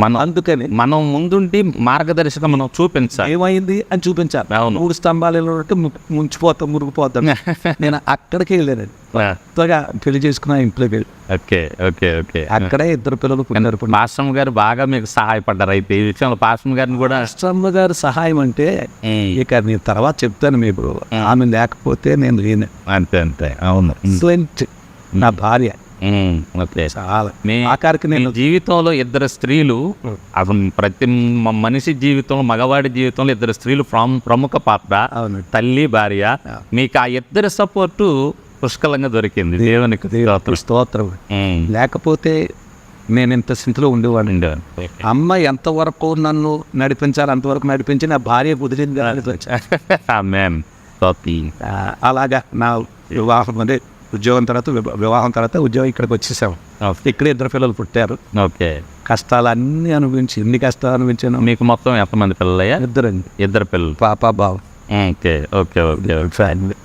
మనం అందుకని మనం ముందుండి మార్గదర్శకం మనం చూపించాలి. ఏమైంది అని చూపించాలి. అవును. 3 స్తంభాలలో ముంచిపోతాం, మురిగిపోతాం. నేను అక్కడికి వెళ్ళాను. కొత్తగా పెళ్లి చేసుకున్న ఇంట్లోకి వెళ్ళి ఓకే ఓకే ఓకే. అక్కడే 2 పిల్లలు పుట్టారు. పాశ్రమ గారు బాగా మీకు సహాయపడ్డారు అయితే ఈ విషయంలో. పాశ్రమ గారిని కూడా అష్టమ్మ గారు సహాయం అంటే ఇక నేను తర్వాత చెప్తాను మీకు. ఆమె లేకపోతే నేను లేను. అంతే అంతే. అవును. ఎక్సలెంట్ నా భార్య. ఓకే. చాలా మీ ఆఖరికి నేను జీవితంలో 2 స్త్రీలు, అసలు ప్రతి మనిషి జీవితంలో, మగవాడి జీవితంలో 2 స్త్రీలు ప్రముఖ పాత్ర. అవును. తల్లి, భార్య. మీకు ఆ 2 సపోర్టు పుష్కలంగా దొరికింది. దేవునికి స్తోత్రం. లేకపోతే నేను ఇంత స్థితిలో ఉండేవాడిని. అమ్మ ఎంతవరకు నన్ను నడిపించాలి అంతవరకు నడిపించి నా భార్య కుదిరింది. అలాగా నా వివాహం అంటే ఉద్యోగం తర్వాత వివాహం తర్వాత ఉద్యోగం ఇక్కడికి వచ్చేసాము. ఇక్కడ 2 పిల్లలు పుట్టారు. ఓకే. కష్టాలు అన్నీ అనుభవించి ఎన్ని కష్టాలు అనుభవించాను. మీకు మొత్తం ఎంతమంది పిల్లలయ్యా? 2 2 పిల్లలు. పాప బావ. Okay okay okay family.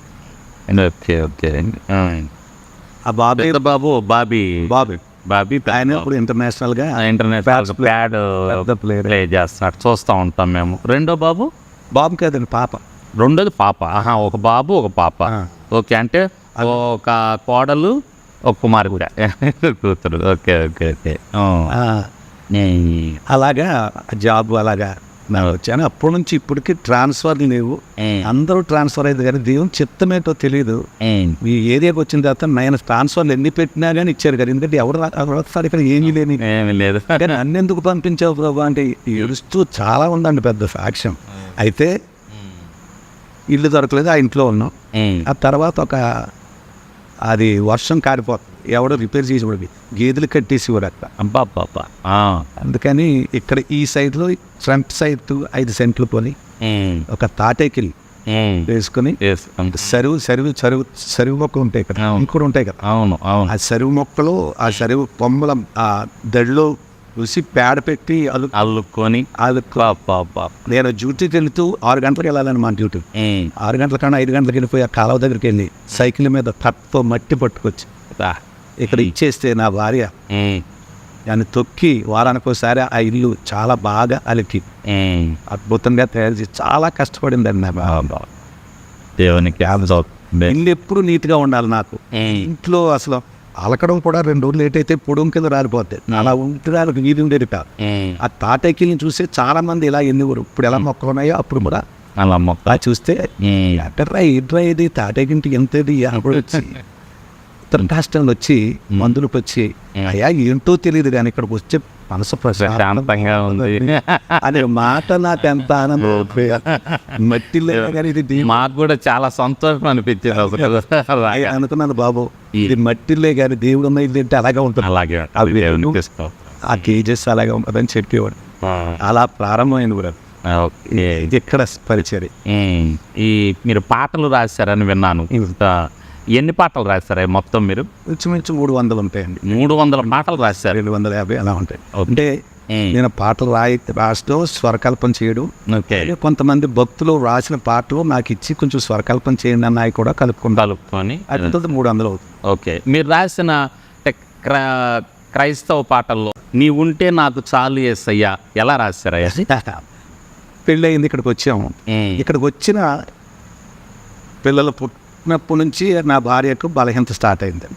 Okay okay. ఆ బాబే బాబు బాబీ బాబు బాబీ ఆయన ఇప్పుడు ఇంటర్నేషనల్ గా ఇంటర్నేషనల్ ప్యాడ్ ప్లే చేస్తున్నాడు, చూస్తూ ఉంటాం మేము. రెండో బాబు? బాబు కాదండి, పాప. రెండోది పాప. ఒక బాబు ఒక పాప. ఓకే. అంటే ఒక కోడలు ఒక కుమారు కూడా కూతురు. Okay okay okay. అలాగా జాబ్ అలాగా నేను వచ్చాను. అప్పటి నుంచి ఇప్పటికి ట్రాన్స్ఫర్లు లేవు. అందరూ ట్రాన్స్ఫర్ అయింది కానీ దేవుని చిత్తమేంటో తెలియదు. ఈ ఏరియాకి వచ్చిన తర్వాత నేను ట్రాన్స్ఫర్లు ఎన్ని పెట్టినా కానీ ఇచ్చారు కదా. ఎందుకంటే ఎవరు వస్తారు ఇక్కడ ఏమీ లేదు. కానీ అన్నెందుకు పంపించావు ప్రభు అంటే ఏడుస్తూ చాలా ఉందండి పెద్ద సాక్ష్యం. అయితే ఇల్లు దొరకలేదు, ఆ ఇంట్లో ఉన్నాం. ఆ తర్వాత అది వర్షం కారిపోతుంది, ఎవడో రిపేర్ చేసి పడి గేదెలు కట్టేసి అక్కడ. అబ్బా. అందుకని ఇక్కడ ఈ సైడ్లో ఫ్రంట్ సైడ్ 5 సెంట్లు కొని ఒక తాటేకిల్ వేసుకుని సరువు మొక్కలు ఉంటాయి కదా, ఇంకోటి ఉంటాయి కదా. అవును అవును. ఆ సరువు మొక్కలు, ఆ సరువు కొమ్మల ఆ దడిలో చూసి పేడ పెట్టి అల్లుకొని నేను డ్యూటీకి వెళ్తూ 6 గంటలకు వెళ్ళాలని మా డ్యూటీ. 6 గంటల కన్నా 5 గంటలకు వెళ్ళిపోయి ఆ కాలువ దగ్గరికి వెళ్ళి సైకిల్ మీద తప్ప మట్టి పట్టుకొచ్చి ఇక్కడ ఇచ్చేస్తే నా భార్య దాన్ని తొక్కి వారానికి ఒకసారి ఆ ఇల్లు చాలా బాగా అలికి అద్భుతంగా తయారు చేసి చాలా కష్టపడిందండి నా బాబా. దేవునికి ఇల్లు ఎప్పుడు నీట్గా ఉండాలి నాకు. ఇంట్లో అసలు అలకడం కూడా 2 రోజులు లేట్ అయితే పొడుం కింద రాలిపోతాయి. అలా ఉంటున్నారు నీరు ఉండేది కాదు. ఆ తాటెక్కిల్ని చూస్తే చాలా మంది ఇలా ఎన్నివారు. ఇప్పుడు ఎలా మొక్కలు ఉన్నాయో అప్పుడు కూడా అలా మొక్క చూస్తే ఎక్కడ్రా ఏంట్రా ఇది తాటెక్కింటికి ఎంతది అప్పుడు వచ్చి ఇతర రాష్ట్రంలో వచ్చి మందులకు వచ్చి అయ్యా ఏంటో తెలియదు కానీ ఇక్కడికి వచ్చే మనసు ప్రశాంతంగా ఉంది అనే మాట నాకు ఎంత ఆనందం. మట్టిలో మాకు కూడా చాలా సంతోషం అనిపించింది. అనుకున్నాను బాబు ఇది మట్టిలే కానీ దేవుడు ఉన్న ఇల్లు అంటే అలాగే ఉంటుంది. అలాగే ఆ కేజెస్ అలాగే ఉంటుందని చెప్పేవాడు. అలా ప్రారంభమైంది కూడా ఇక్కడ పరిచయం. ఈ మీరు పాటలు రాశారని విన్నాను. ఎన్ని పాటలు రాశారు మొత్తం మీరు? ఇంచుమించు 300 ఉంటాయండి. 300 పాటలు రాశారు. 250 అలా ఉంటాయి. అంటే నేను పాటలు రాస్తూ స్వరకల్పన చేయడం. కొంతమంది భక్తులు రాసిన పాటలు నాకు ఇచ్చి కొంచెం స్వరకల్పన చేయండి అన్నాయి కూడా కలుపుకొని అది 300 అవుతుంది. ఓకే. మీరు రాసిన క్రైస్తవ పాటల్లో నీ ఉంటే నాకు చాలు యేసయ్యా ఎలా రాశారయ్యా? పెళ్ళి అయింది, ఇక్కడికి వచ్చాము. ఇక్కడికి వచ్చిన పిల్లలు పుట్టినప్పటి నుంచి నా భార్యకు బలహీనత స్టార్ట్ అయింది.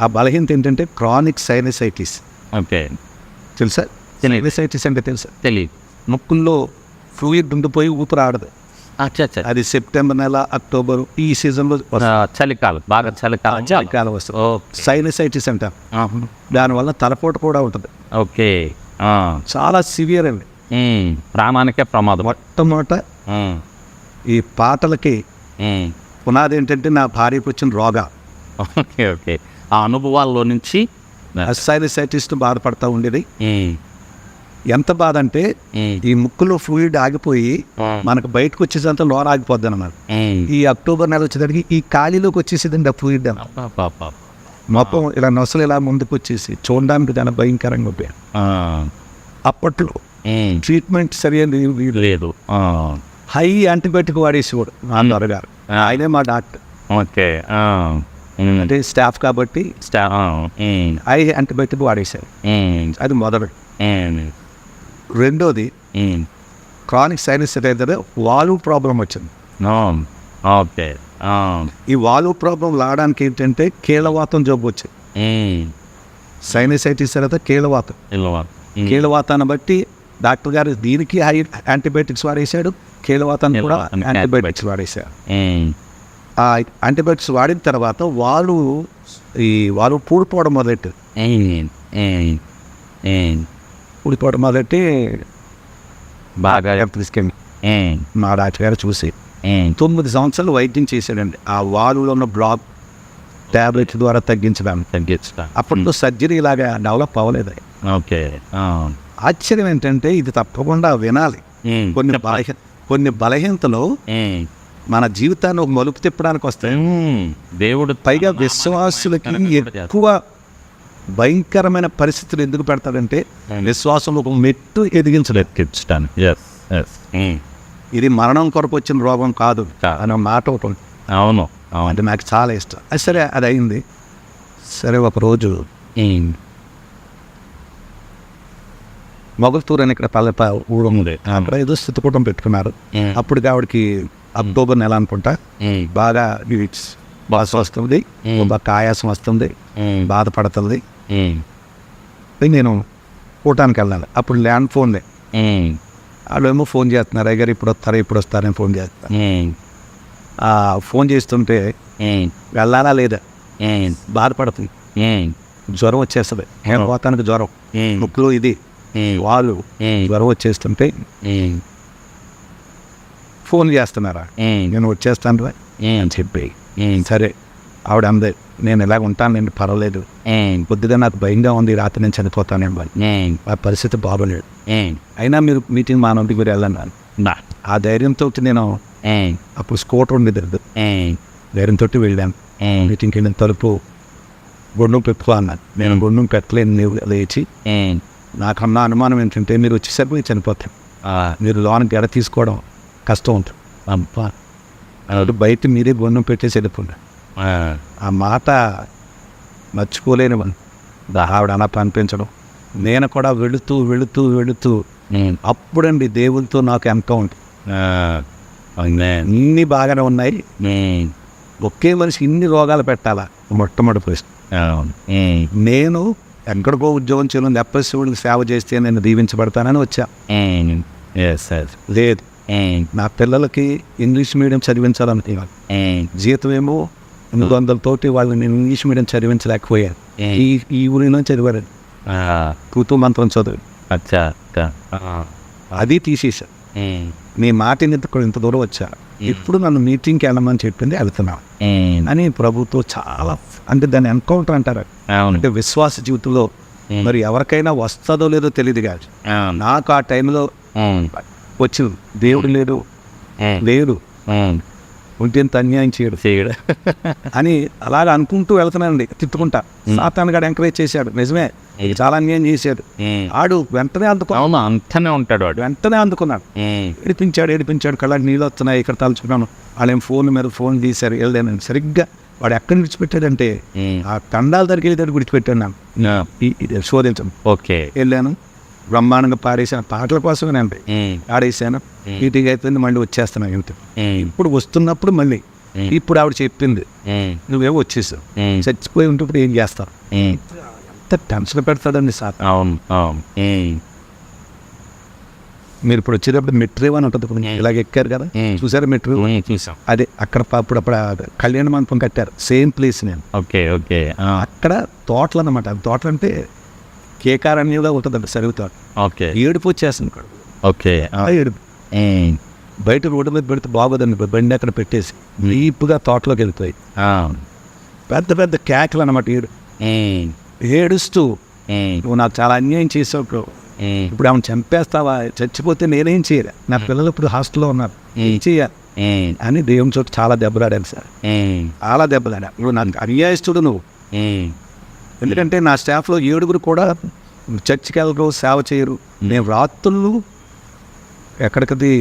ఆ బలహీనత ఏంటంటే క్రానిక్ సైనసైటిస్. ఓకే. తెలుసా? సైనసైటిస్ అంటే తెలుసా? తెలియదు. ముక్కుల్లో ఫ్లూయిడ్ ఉండిపోయి ఊపిరి ఆడదు. అది సెప్టెంబర్ నెల, అక్టోబర్ ఈ సీజన్లో చలికాలం, బాగా చలికాలం వస్తుంది. సైనసైటిస్ అంటారు. దానివల్ల తలపోటు కూడా ఉంటుంది. ఓకే. చాలా సివియర్ అండి, ప్రాణానికే ప్రమాదం. మొట్టమొదట ఈ పాటలకి పునాది ఏంటంటే నా భార్యకు వచ్చిన రోగా. Okay okay. ఆ అనుభవాల్లో నుంచి సైనసైటిస్తో బాధపడతా ఉండేది. ఎంత బాధ అంటే ఈ ముక్కులో ఫ్లూయిడ్ ఆగిపోయి మనకు బయటకు వచ్చేసంత లోన ఆగిపోద్ది అన్నమాట. ఈ అక్టోబర్ నెల వచ్చేసరికి ఈ ఖాళీలోకి వచ్చేసేదండి ఆ ఫ్లూయిడ్. మొత్తం ఇలా నొసలు ఇలా ముందుకు వచ్చేసి చూడడానికి చాలా భయంకరంగా ఉంటాయి. అప్పట్లో ట్రీట్మెంట్ సరైన లేదు. హై యాంటీబయాటిక్ వాడేసేవాడు నాన్నగారు గారు. ఆయనే మా డాక్టర్. ఓకే. అంటే స్టాఫ్ కాబట్టి హై యాంటీబయాటిక్ వాడేశారు. అది మొదలు. రెండోది క్రానిక్ సైనసైటిస్ అయితే వాల్వ్ ప్రాబ్లం వచ్చింది. ఓకే. ఈ వాల్వ్ ప్రాబ్లం రావడానికి ఏంటంటే కీళ్ళవాతం జబ్బు వచ్చింది. సైనసైటిస్ తర్వాత కీళ్ళవాతం. కీళ్ళవాతాన్ని బట్టి డాక్టర్ గారు దీనికి యాంటీబయాటిక్స్ వాడేశాడు, కీళ్ళవాతాన్ని కూడా యాంటీబయాటిక్స్ వాడేశారు. ఆ యాంటీబయాటిక్స్ వాడిన తర్వాత వాళ్ళు పూడిపోవడం మొదలెట్టు. పూడిపోవడం మొదలెట్టి బాగా తీసుకెళ్ళి మా డాక్టర్ గారు చూసి 9 సంవత్సరాలు వైద్యం చేశాడండి ఆ వాలులో ఉన్న బ్లాక్ ట్యాబ్లెట్స్ ద్వారా తగ్గించడానికి. అప్పట్లో సర్జరీ ఇలాగా డెవలప్ అవ్వలేదు. ఓకే. ఆశ్చర్యం ఏంటంటే ఇది తప్పకుండా వినాలి. కొన్ని బలహీనతలు మన జీవితాన్ని ఒక మలుపు తిప్పడానికి వస్తాయి. దేవుడు పైగా విశ్వాసులకి ఎక్కువ భయంకరమైన పరిస్థితులు ఎందుకు పెడతాడంటే విశ్వాసంలో ఒక మెట్టు ఎదిగించడానికి. ఇది మరణం కొరకు వచ్చిన రోగం కాదు అనే మాట ఒకటి. అవును. అంటే నాకు చాలా ఇష్టం. అది సరే, అది అయింది. సరే, ఒకరోజు మొగల్తూరు అని ఇక్కడ పల్లె ఊరు ఉంది. అక్కడ ఏదో స్థితికూటం పెట్టుకున్నారు. అప్పుడు ఆవిడకి అక్టోబర్ నెల అనుకుంటా బాగా బాగా వస్తుంది, బాగా ఆయాసం వస్తుంది, బాధపడుతుంది. నేను కూటానికి వెళ్ళాలి. అప్పుడు ల్యాండ్ ఫోన్లే. వాళ్ళేమో ఫోన్ చేస్తున్నారు, అయ్యగారు ఇప్పుడు వస్తారని ఫోన్ చేస్తున్నారు. ఫోన్ చేస్తుంటే వెళ్ళాలా లేదా బాధపడుతుంది. జ్వరం వచ్చేస్తుంది, పోతానికి జ్వరం, ముక్కులో ఇది వాళ్ళు జ్వరం వచ్చేస్తుంటే ఫోన్ చేస్తున్నారా, నేను వచ్చేస్తాను అని చెప్పి. సరే, ఆవిడ అందే, నేను ఇలాగ ఉంటాను, నేను పర్వాలేదు, కొద్దిగా నాకు భయంగా ఉంది, రాత్రి నేను చనిపోతానేమో, ఆ పరిస్థితి బాగోలేదు, అయినా మీరు మీటింగ్ మానవుడికి మీరు వెళ్ళండి. ఆ ధైర్యంతో నేను అప్పుడు స్కూటర్ ఉండేది, ధైర్యంతో వెళ్ళాను. మీటింగ్కి వెళ్ళిన తలుపు గుండం పెట్టుకో అన్నాను. నేను గుండం పెట్టలేను, నీవు లేచి. నాకన్నా అనుమానం ఏంటంటే మీరు వచ్చేసరికి మీరు చనిపోతాను, మీరు లోనికి ఎడ తీసుకోవడం కష్టం ఉంటుంది, అన్నట్టు బయట మీరే గుండం పెట్టేసి వెళ్ళిపోండి. ఆ మాట మర్చిపోలేని ఆవిడ అలా పంపించడం. నేను కూడా వెళుతూ అప్పుడండి దేవుడితో నాకు ఎన్కౌంటర్. అన్నీ బాగానే ఉన్నాయి, ఒకే మనిషి ఇన్ని రోగాలు పెట్టాలా? మొట్టమొదటి ప్రశ్న. నేను ఎక్కడికో ఉద్యోగం చేయడం ఎప్పటికి సేవ చేస్తే నేను దీవించబడతానని వచ్చా. లేదు, నా పిల్లలకి ఇంగ్లీష్ మీడియం చదివించాలనుకున్నాను. జీతం ఏమో 800 వాళ్ళని నేను ఇంగ్లీష్ మీడియం చదివించలేకపోయాను. ఈ ఊరిలో చదివారు, కూతూ మంత్రం చదువు. అది తీసేశాను. నీ మాట ఇంత దూరం వచ్చా, ఇప్పుడు నన్ను మీటింగ్కి వెళ్ళమని చెప్పింది, వెళ్తున్నాను అని ప్రభుతో చాలా, అంటే దాన్ని ఎన్కౌంటర్ అంటారు. అంటే విశ్వాస జీవితంలో మరి ఎవరికైనా వస్తుందో లేదో తెలియదు కాదు, నాకు ఆ టైంలో వచ్చింది. దేవుడు లేడు ఉంటేంత అన్యాయం చేయడు అని అలాగ అనుకుంటూ వెళ్తున్నానండి, తిట్టుకుంటా. సాతాను గారు ఎంకరేజ్ చేశాడు, నిజమే చాలా అన్యాయం చేశాడు. ఆడు వెంటనే అందుకున్నాడు, ఏడిపించాడు. కళ్ళకి నీళ్ళు వస్తున్నాయి, ఇక్కడ తలుచుకున్నాను. వాళ్ళేం ఫోన్ మీద ఫోన్ తీశారు, వెళ్ళాను. సరిగ్గా వాడు ఎక్కడ విడిచిపెట్టాడంటే ఆ తండాల దగ్గరికి వెళ్ళేటట్టు విడిచిపెట్టాడు నన్ను శోధించను. ఓకే, వెళ్ళాను, బ్రహ్మాండంగా పాడేసాను, పాటల కోసమే నేను ఆడేసాను. మీటింగ్ అయిపోయింది, మళ్ళీ వచ్చేస్తున్నాను ఇంటి. ఇప్పుడు వస్తున్నప్పుడు మళ్ళీ ఇప్పుడు ఆవిడ చెప్పింది, నువ్వేమో వచ్చేసావు, చచ్చిపోయి ఉంటే ఇప్పుడు ఏం చేస్తావు? ఎంత టెన్షన్ పెడతాడండి సార్. మీరు ఇప్పుడు వచ్చేటప్పుడు మెట్రో అని ఉంటుంది, ఇలాగ ఎక్కారు కదా, చూసారా మెట్రో? అదే అక్కడ అప్పుడు కళ్యాణ మండపం కట్టారు, సేమ్ ప్లేస్. నేను అక్కడ తోటలు అన్నమాట. తోటలు అంటే కేకారణ్యంగా ఉంటుందండి, సరుగు తోట. ఏడుపు వచ్చేస్తుంది. ఏడుపు బయట రోడ్డు మీద పెడితే బాగోదండి, బండి అక్కడ పెట్టేసి డీప్గా తోటలోకి వెళ్ళిపోయి పెద్ద పెద్ద కేకలు అన్నమాట. ఏడుస్తూ, నువ్వు నాకు చాలా అన్యాయం చేసావు, ఇప్పుడు ఆమెను చంపేస్తావా? చచ్చిపోతే నేనేం చేయాలి? నా పిల్లలు ఇప్పుడు హాస్టల్లో ఉన్నారు, ఏం చేయాలి అని దేవుని చోటు చాలా దెబ్బలాడాను సార్, చాలా దెబ్బలాడా. ఇప్పుడు నాకు అన్యాయస్తుడు నువ్వు. ఎందుకంటే నా స్టాఫ్లో 7 కూడా చర్చికి వెళ్ళరు, సేవ చేయరు. నేను రాత్రులు ఎక్కడికది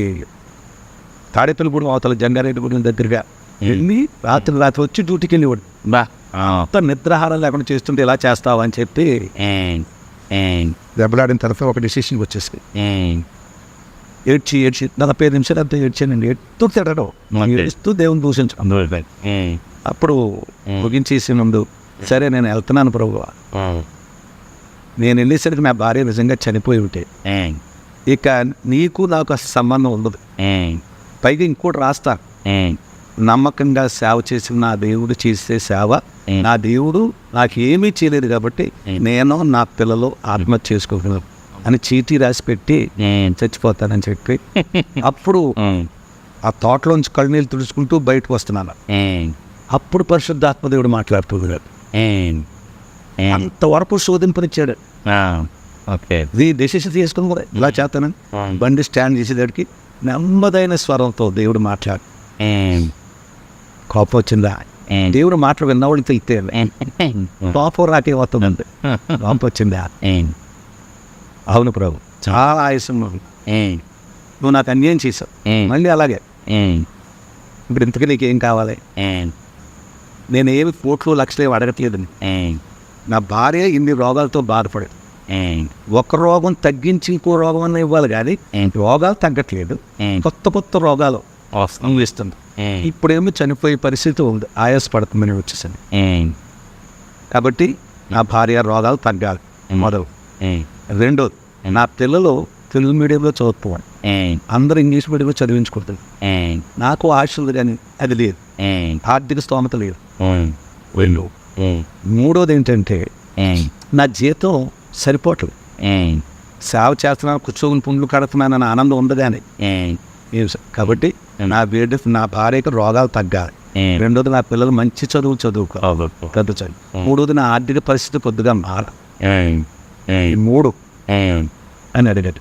తాడేపల్లిగూడెం అవతల జంగారెడ్డిగూడెం దగ్గరగా వెళ్ళి రాత్రి వచ్చి డ్యూటీకి వెళ్ళేవాడు. అంత నిద్రాహారం లేకుండా చేస్తుంటే ఇలా చేస్తావా అని చెప్పి దెబ్బలాడిన తర్వాత ఒక డెసిషన్కి వచ్చేసి ఏడ్చి 45 నిమిషాలు అంతా ఏడ్చానండి. ఎత్తు తిడడం ఏడుస్తూ దేవుని దూషించడం. అప్పుడు ముగించేసి ముందు సరే నేను వెళ్తున్నాను ప్రభువా, నేను వెళ్ళేసరికి నా భార్య నిజంగా చనిపోయి ఉంటే ఇక నీకు నాకు అసలు సంబంధం ఉండదు. పైగా ఇంకోటి రాస్తాను, నమ్మకంగా సేవ చేసిన నా దేవుడు చేసే సేవ, నా దేవుడు నాకు ఏమీ చేయలేదు కాబట్టి నేను నా పిల్లలు ఆత్మహత్య చేసుకోగలను అని చీటీ రాసి పెట్టి చచ్చిపోతానని చెప్పి అప్పుడు ఆ తోటలోంచి కళ్ళనీళ్ళు తుడుచుకుంటూ బయటకు వస్తున్నాను. అప్పుడు పరిశుద్ధాత్మదేవుడు మాట్లాడుతున్నాడు. అంతవరకు శోధింపనిచ్చాడు. ఇది డెసిషన్ తీసుకుని కూడా ఇలా చేస్తానని బండి స్టాండ్ చేసేదానికి నెమ్మదైన స్వరంతో దేవుడు మాట్లాడు. కోపం వచ్చిందా? దేవుడు మాటలు విన్నవాళ్ళు తెలితే కోపం రాకే వస్తుందండి. కోపం వచ్చిందా? అవును ప్రభు, చాలా ఆయాసం, నువ్వు నాకు అన్యాయం చేసావు. మళ్ళీ అలాగే ఇప్పుడు ఇంతకీ నీకేం కావాలి? నేను ఏమి కోట్లు లక్షలు ఏమి అడగట్లేదని. నా భార్య ఇన్ని రోగాలతో బాధపడేది. ఒక రోగం తగ్గించి ఇంకో రోగం అన్న ఇవ్వాలి కానీ రోగాలు తగ్గట్లేదు, కొత్త కొత్త రోగాలు ఇస్తుంది. ఇప్పుడేమో చనిపోయే పరిస్థితి ఉంది, ఆయాసపడుతుందని వచ్చేసని. కాబట్టి నా భార్య రోగాలు తగ్గాలి మొదలు. రెండోది, నా పిల్లలు తెలుగు మీడియంలో చదువుకోవాలి, అందరూ ఇంగ్లీష్ మీడియంలో చదివించుకుంటుంది. నాకు ఆశ ఉంది కానీ అది లేదు, ఆర్థిక స్తోమత లేదు. మూడోది ఏంటంటే నా జీతం సరిపోవట్లేదు. సేవ చేస్తున్నాను, కూర్చొని పుండ్లు కడుతున్నాను అన్న ఆనందం ఉంది కానీ కాబట్టి నా భార్యకు రోగాలు తగ్గాలి. రెండోది నా పిల్లలు మంచి చదువులు చదువుకోవాలి, పెద్ద చదువు. మూడోది నా ఆర్థిక పరిస్థితి కొద్దిగా మారాలి. మూడు అని అడిగాడు.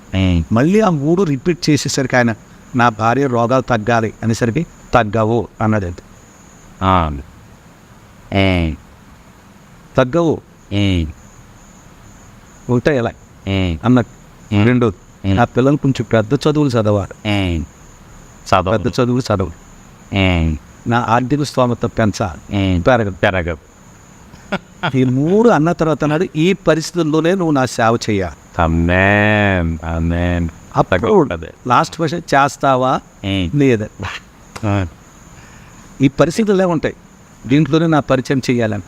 మళ్ళీ ఆ మూడు రిపీట్ చేసేసరికి ఆయన నా భార్య రోగాలు తగ్గాలి అనేసరికి తగ్గవు అన్నాడండి. తగ్గవు ఉంటాయి ఎలా అన్నట్టు. రెండోది, నా పిల్లలు కొంచెం పెద్ద చదువులు చదవాలి, పెద్ద చదువులు చదవాలి. నా ఆర్థిక స్తోమత పెంచాలి, పెరగదు. ఈ మూడు అన్న తర్వాత అన్నాడు, ఈ పరిస్థితుల్లోనే నువ్వు నా సేవ చేయాలి. అప్పుడు లాస్ట్ క్వశ్చన్, చేస్తావా లేదా? ఈ పరిస్థితులే ఉంటాయి, దీంట్లోనే నా పరిచయం చేయాలని.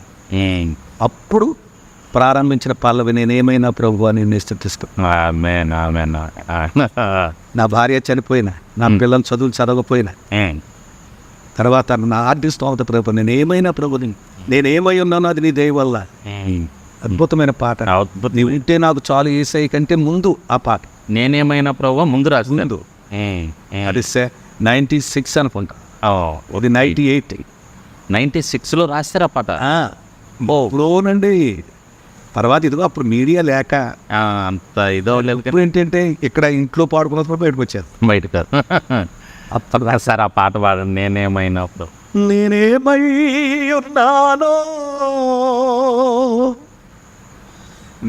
అప్పుడు ప్రారంభించిన పల్లవి, నేనేమైనా ప్రభు అని నిశ్చయిస్తాను. నా భార్య చనిపోయినా, నా పిల్లలు చదువులు చదవకపోయినా, తర్వాత నా ఆర్థిక స్తోమత ప్రభు, నేనేమైనా ప్రభుని, నేనేమై ఉన్నానో అది నీ దయ వల్ల. అద్భుతమైన పాట. నీవు ఉంటే నాకు చాలు యేసయ్య కంటే ముందు ఆ పాట నేనేమైనా ప్రభు ముందు రాసింది. అది 96 అనుకుంటా, అది 98, 96లో రాస్తారా పాట? లోనండి. తర్వాత ఇదిగో అప్పుడు మీడియా లేక అంత ఇదో లేదు. ఇప్పుడు ఏంటంటే ఇక్కడ ఇంట్లో పాడుకున్నప్పుడు బయటకు వచ్చారు, బయట అప్పుడు రాస్తారు ఆ పాట పాడండి. నేనేమైనప్పుడు నేనేమై ఉన్నానో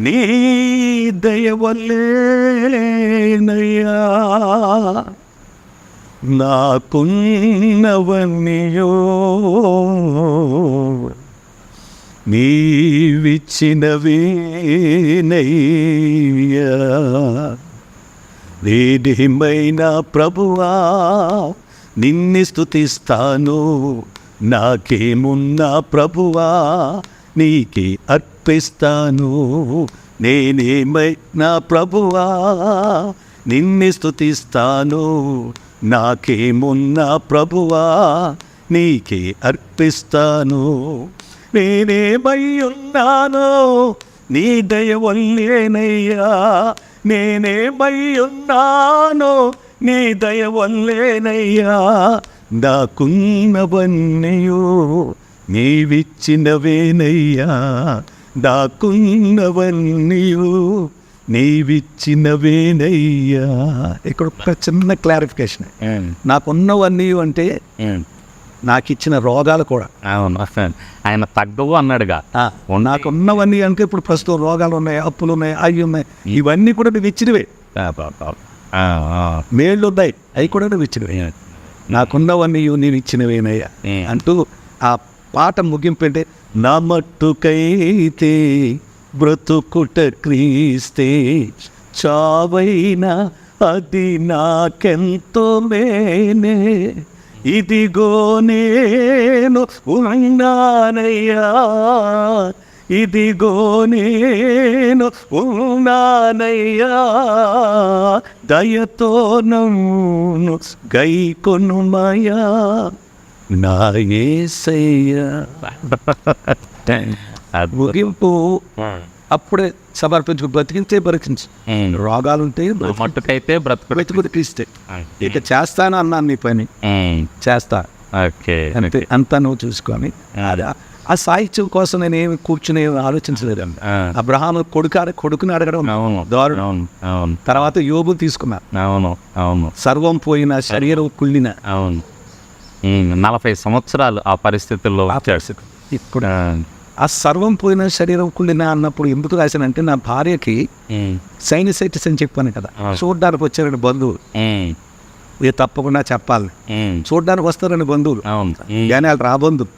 నీ దయ వల్లేనయ్యా, నాకున్నవన్నీయో నీవిచ్చినవేనయ్యా. నేనేమైనా ప్రభువా నిన్ను స్తుతిస్తాను, నాకేమున్నా ప్రభువా నీకే అర్పిస్తాను. నేనేమైనా ప్రభువా నిన్ను స్తుతిస్తాను, నాకేమున్నా ప్రభువా నీకే అర్పిస్తాను. నేనేమై ఉన్నానో నీ దయ వల్లేనయ్యా, నేనేమై ఉన్నానో నీ దయ వల్లేనయ్యా. నాకున్నవన్నీయో నీవిచ్చినవేనయ్యా, నాకున్నవన్నీయో నీవిచ్చినవేనయ్యా. ఇక్కడ ఒక చిన్న క్లారిఫికేషన్, నాకున్నవన్నీ అంటే నాకు ఇచ్చిన రోగాలు కూడా. అవును, ఆయన తగ్గవు అన్నాడుగా. నాకున్నవన్నీ అంటే ఇప్పుడు ప్రస్తుతం రోగాలు ఉన్నాయి, అప్పులు ఉన్నాయి, అవి ఉన్నాయి, ఇవన్నీ కూడా నువ్వు ఇచ్చినవే. మేళ్ళు ఉన్నాయి, అవి కూడా నువ్వు ఇచ్చినవే. నాకున్నవన్నీ నేను ఇచ్చినవేనయ్యా అంటూ ఆ పాట ముగింపు అంటే, నా మట్టుకైతే బ్రతుకుట క్రీస్తే, చావైనా అది నాకెంతో మేనే. ఇదిగో నేను ఉన్నానయ్యా, ఇదిగో నేను ఉన్నానయ్యా, దయతో నన్ను గైకొనుమయా నా యేసయ్యా. ముగింపు అప్పుడే సమర్పించు, బ్రతికించే బ్రతికించు. రోగాలుంటే మట్టుకైతే బ్రతుకుడు క్రీస్తే. ఇక చేస్తాను అన్నాను నీ పని, చేస్తా. ఓకే, అంతే, అంతా నువ్వు చూసుకొని. ఆ సాహిత్యం కోసం నేను ఏమి కూర్చుని ఆలోచించలేదండి. అబ్రహాము కొడుకుని అడగడం దారుణం. తర్వాత యోబు తీసుకున్నా. అవును, సర్వం పోయిన, శరీరం కుళ్ళిన. అవును, 40 సంవత్సరాలు ఆ పరిస్థితుల్లో. ఇప్పుడు ఆ సర్వం పోయిన, శరీరం కుళ్ళిన అన్నప్పుడు ఎందుకు రాశానంటే, నా భార్యకి సైనసైటిస్ అని చెప్పాను కదా, చూడడానికి వచ్చారని బంధువులు. ఇది తప్పకుండా చెప్పాలి, చూడడానికి వస్తారని బంధువులు, కానీ వాళ్ళు రా బంధువులు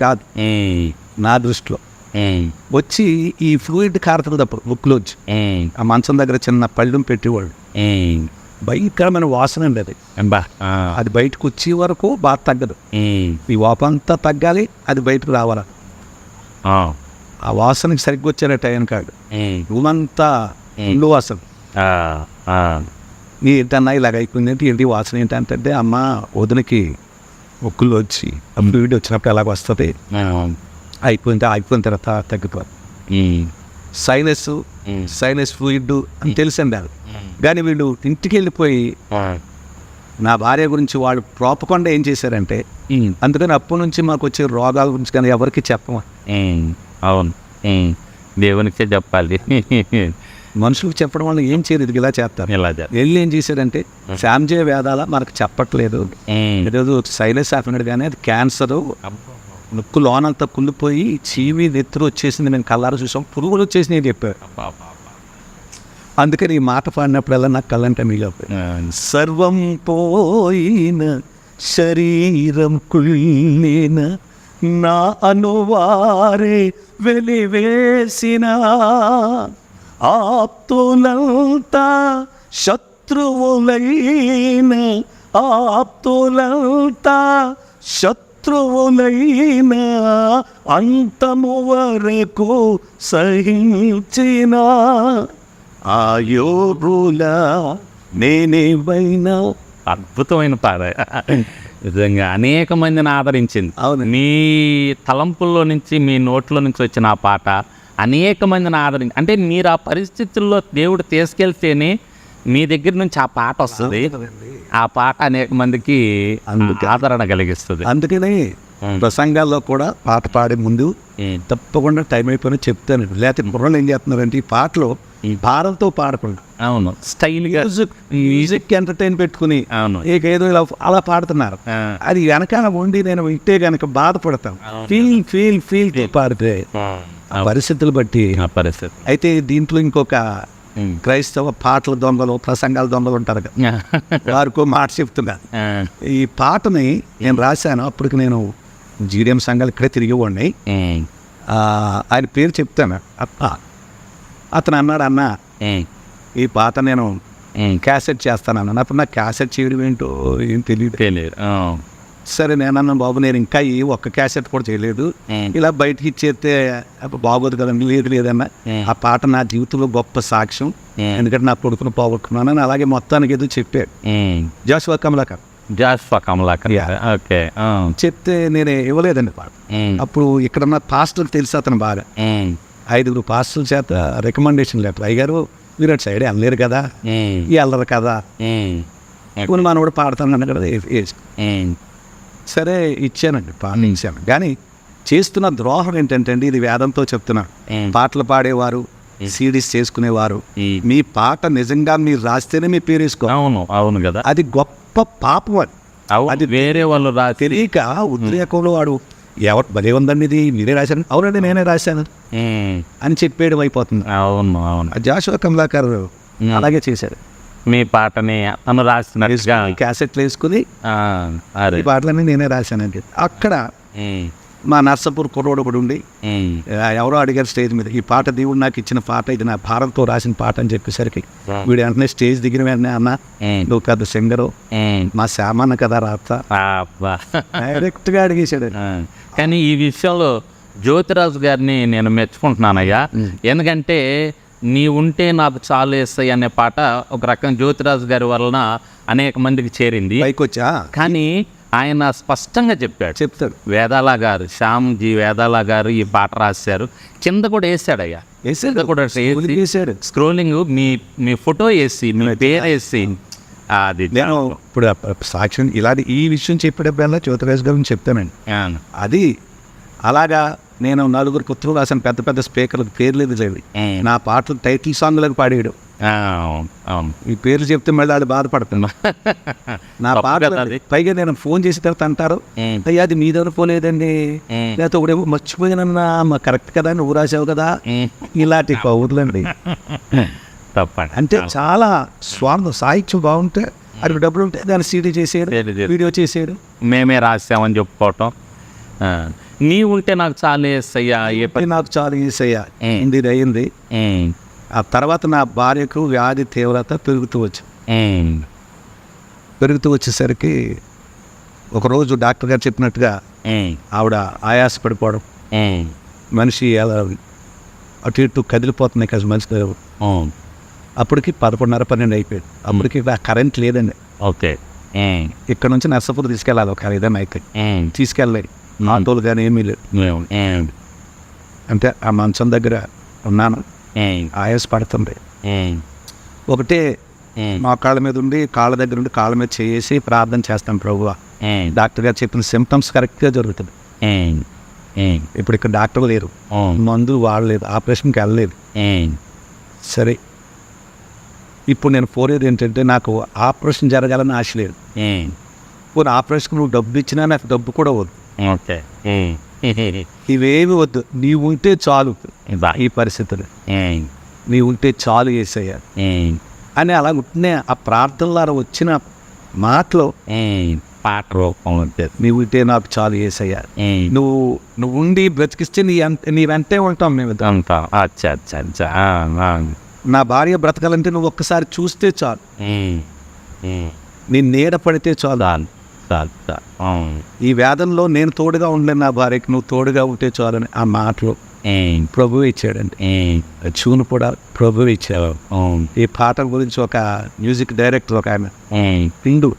కాదు నా దృష్టిలో. వచ్చి ఈ ఫ్లూయిడ్ కారుతున్నప్పుడు ముక్కులోంచి ఆ మంచం దగ్గర చిన్న పళ్ళెం పెట్టేవాళ్ళు. భయంకరమైన వాసన అండి అది. అది బయటకు వచ్చే వరకు బాగా తగ్గదు. ఈ వాపంతా తగ్గాలి, అది బయటకు రావాలి. ఆ వాసనకి సరిగ్గా వచ్చారు టైం కాదు, రూమంతా ఇల్లు వాసన. నీ ఏంటన్నా ఇలాగ అయిపోయింది అంటే, ఏంటి వాసన ఏంటంటే, అమ్మ వదినకి ముక్కులు వచ్చి ఫ్లూయిడ్ వచ్చినప్పుడు ఎలాగ వస్తుంది, అయిపోయిన తర్వాత తగ్గిపోతుంది. సైనస్ ఫ్లూయిడ్ అని తెలుసండి అది. కానీ వీళ్ళు ఇంటికి వెళ్ళిపోయి నా భార్య గురించి వాళ్ళు ప్రోపకుండా ఏం చేశారంటే, అందుకని అప్పటి నుంచి మాకు వచ్చే రోగాల గురించి కానీ ఎవరికి చెప్పమా. అవును, దేవునికే చెప్పాలి. మనుషులకు చెప్పడం వల్ల ఏం చేయలేదు, ఇలా చేస్తారు. వెళ్ళి ఏం చేశారంటే, శాంజయ వేదాల మనకు చెప్పట్లేదు, ఈరోజు సైనస్ ఆపినాడు కానీ అది క్యాన్సరు, నొక్కు లోనంతా కుళ్ళిపోయి చీవి నెత్తురు వచ్చేసింది, మేము కళ్ళారు చూసాం, పురుగులు వచ్చేసినాయి చెప్పారు. అందుకని ఈ మాట పాడినప్పుడల్లా నాకు కళ్ళంటే మిగిలిపోయి. సర్వం పోయిన, శరీరం కుళ్ళిన, నా అనువారే వెలివేసిన, ఆప్తులంతా శత్రువులైన, ఆప్తులంతా శత్రువులైన, అంతము వరకు సహించిన ఆయోగులా నేనేవైనా. అద్భుతమైన పాట, నిజంగా అనేక మందిని ఆదరించింది. అవును, మీ తలంపుల్లో నుంచి, మీ నోట్లో నుంచి వచ్చిన ఆ పాట అనేక మందిని ఆదరించి, అంటే మీరు ఆ పరిస్థితుల్లో దేవుడు తీసుకెళ్తేనే మీ దగ్గర నుంచి ఆ పాట వస్తుంది. ఆ పాట అనేక మందికి ఆదరణ కలిగిస్తుంది. అందుకని ప్రసంగాల్లో కూడా పాట పాడే ముందు తప్పకుండా టైం అయిపోయినా చెప్తాను. లేకపోతే బుర్రలు ఏం చేస్తున్నారంటే, ఈ పాటలో భారంతో పాడకుండా, అవును, స్టైల్గా మ్యూజిక్ ఎంటర్టైన్ పెట్టుకుని, అవును, ఏదో ఇలా అలా పాడుతున్నారు. అది వెనకాల ఉండి నేను వింటే కనుక బాధపడతాను. ఫీల్ పాడితే పరిస్థితులు బట్టి పరిస్థితి. అయితే దీంట్లో ఇంకొక క్రైస్తవ పాటల దొంగలు, ప్రసంగాల దొంగలు ఉంటారు కదా, వారికో మాట చెప్తున్నారు. ఈ పాటని నేను రాశాను, అప్పటికి నేను జీడిఎం సంఘాలు ఇక్కడే తిరిగేవాడిని. ఆయన పేరు చెప్తాను. అతను అన్నాడు, అన్న ఈ పాట నేను క్యాసెట్ చేస్తాను అన్నాను. అప్పుడు నాకు క్యాసెట్ చేయడం ఏంటో ఏం తెలియదు. సరే నేనన్నా, బాబు నేను ఇంకా ఈ ఒక్క క్యాసెట్ కూడా చేయలేదు, ఇలా బయటకి ఇచ్చేస్తే బాగోదు కదండి. లేదన్నా, ఆ పాట నా జీవితంలో గొప్ప సాక్ష్యం, ఎందుకంటే నా కొడుకును పోగొట్టుకున్నాను. అలాగే మొత్తానికి ఏదో చెప్పాడు జాషువా కమలాకర్. ఓకే, చెప్తే నేను ఇవ్వలేదండి పాట. అప్పుడు ఇక్కడున్న పాస్టర్ తెలుసు అతను బాగా, 5 పాస్టర్ల చేత రికమెండేషన్ లెటర్, అయ్యారు మీరు అటు సైడ్ వెళ్ళలేరు కదా, వెళ్ళరు కదా, కొన్ని మనం కూడా పాడతాను అన్న కదా. సరే ఇచ్చానండి, పాడించాను. కానీ చేస్తున్న ద్రోహం ఏంటంటే అండి, ఇది వేదంతో చెప్తున్నా, పాటలు పాడేవారు, సీడీస్ చేసుకునేవారు, మీ పాట నిజంగా మీరు రాస్తేనే మీ పేరు వేసుకో. అవును కదా, అది గొప్ప పాపం. అది వేరే వాళ్ళు తెలియక ఉద్రేకంలో వాడు ఎవరు భలే ఉందండి ఇది మీరే రాశారు, అవునండి నేనే రాశాను అని చెప్పేయడం అయిపోతుంది. అవును, జాషువా కమలాకర్ అలాగే చేశారు. మీ పాటని తను రాసినట్టుగా క్యాసెట్లు వేసుకుని ఈ పాటలన్నీ నేనే రాశానండి. అక్కడ మా నర్సాపూర్ కుర్రోడు ఒకడు ఉండి ఎవరో అడిగారు స్టేజ్ మీద, ఈ పాట దేవుడు నాకు ఇచ్చిన పాట, ఇది నా భారంతో రాసిన పాట అని చెప్పేసరికి వీడు వెంటనే స్టేజ్ దిగిన వెంటనే, అన్న నువ్వు పెద్ద సింగరు, మా శ్యామన్న కదా రాస్తా డైరెక్ట్గా అడిగేశాడు. కానీ ఈ విషయంలో జ్యోతిరాజు గారిని నేను మెచ్చుకుంటున్నానయ్యా. ఎందుకంటే నీ ఉంటే నాకు చాలు వేస్తాయి అనే పాట ఒక రకం జ్యోతిరాజు గారి వలన అనేక మందికి చేరింది. పైకొచ్చా కానీ ఆయన స్పష్టంగా చెప్తాడు. వేదాల గారు, శ్యామ్జీ వేదాల గారు ఈ పాట రాశారు, కింద కూడా వేసాడయ్యా, కూడా వేసాడు స్క్రోలింగ్ మీ ఫోటో వేసి మీ పేరు వేసి. అది నేను ఇప్పుడు సాక్ష్యం ఇలాంటి ఈ విషయం చెప్పేటప్పుడల్లా జ్యోతిరాజు గారిని చెప్తానండి. అది అలాగా నేను 4 పుత్రులు రాసిన పెద్ద పెద్ద స్పీకర్లకు పేర్లు లేదు, నా పాటలు టైటిల్ సాంగ్లకు పాడాడు. ఈ పేర్లు చెప్తే మళ్ళీ వాళ్ళు బాధపడుతున్నా. నా పాట పైగా నేను ఫోన్ చేసిన తర్వాత అంటారు, అయ్యా అది మీ దగ్గర ఫోన్ లేదండి, లేకపోతే ఒకడేమో మర్చిపోయినన్నా కరెక్ట్ కదా, నువ్వు రాసావు కదా, ఇలాంటి కౌర్లండి. తప్పండి. అంటే చాలా స్వార్థం. సాహిత్యం బాగుంటే అది డబ్బులు ఉంటే దాన్ని సీడీ చేసేయడు, వీడియో చేసేయడు, మేమే రాసామని చెప్పుకోవటం. నీ ఉంటే నాకు చాలా వేసయ్యా, నాకు చాలా వేసయ్యా ఇది అయింది. ఆ తర్వాత నా భార్యకు వ్యాధి తీవ్రత పెరుగుతూ వచ్చేసరికి ఒకరోజు డాక్టర్ గారు చెప్పినట్టుగా ఆవిడ ఆయాస పడిపోవడం, మనిషి ఎలా అటు ఇటు కదిలిపోతున్నాయి కదా మనిషి. అప్పటికి 11:30-12 అయిపోయాడు. అప్పటికి కరెంట్ లేదండి. ఓకే. ఇక్కడ నుంచి నర్సాపూర్ తీసుకెళ్ళాలి, ఒక ఏదైనా అయితే తీసుకెళ్ళలేదు, ఆటోలు కానీ ఏమీ లేదు. అంటే ఆ మంచం దగ్గర ఉన్నాను, ఆయాస పడుతుంది. ఒకటే మా కాళ్ళ మీద ఉండి, కాళ్ళ దగ్గర ఉండి కాళ్ళ మీద చేసి ప్రార్థన చేస్తాం, ప్రభువా డాక్టర్ గారు చెప్పిన సిమ్టమ్స్ కరెక్ట్గా జరుగుతుంది. ఇప్పుడు ఇక్కడ డాక్టర్ లేరు, మందు వాడలేదు, ఆపరేషన్కి వెళ్ళలేదు. సరే ఇప్పుడు నేను కోరేది ఏంటంటే నాకు ఆపరేషన్ జరగాలని ఆశ లేదు. పోనీ ఆపరేషన్కి నువ్వు డబ్బు ఇచ్చినా నాకు డబ్బు కూడా వద్దు. ఓకే. ఇవేమి వద్దు, నీవు ఉంటే చాలు ఈ పరిస్థితులు, నీవు ఉంటే చాలు యేసయ్యా అని అలా ఉంటేనే ఆ ప్రార్థనలో వచ్చిన మాటలో పాట రూపం నీవు ఉంటే నాకు చాలు యేసయ్యా, నువ్వు ఉండి బ్రతికిస్తే నీ వెంటే ఉంటాం మేము. నా భార్య బ్రతకాలంటే నువ్వు ఒక్కసారి చూస్తే చాలు, నీ నీడ పడితే చాలు. ఈ వేదంలో నేను తోడుగా ఉండలేను, నా భార్యకి నువ్వు తోడుగా ఉంటే చాలని ఆ మాటలు ప్రభువు ఇచ్చాడండి. చూను కూడా ప్రభువు ఇచ్చాడు. ఈ పాట గురించి ఒక మ్యూజిక్ డైరెక్టర్ ఒక ఆయన హిందూ,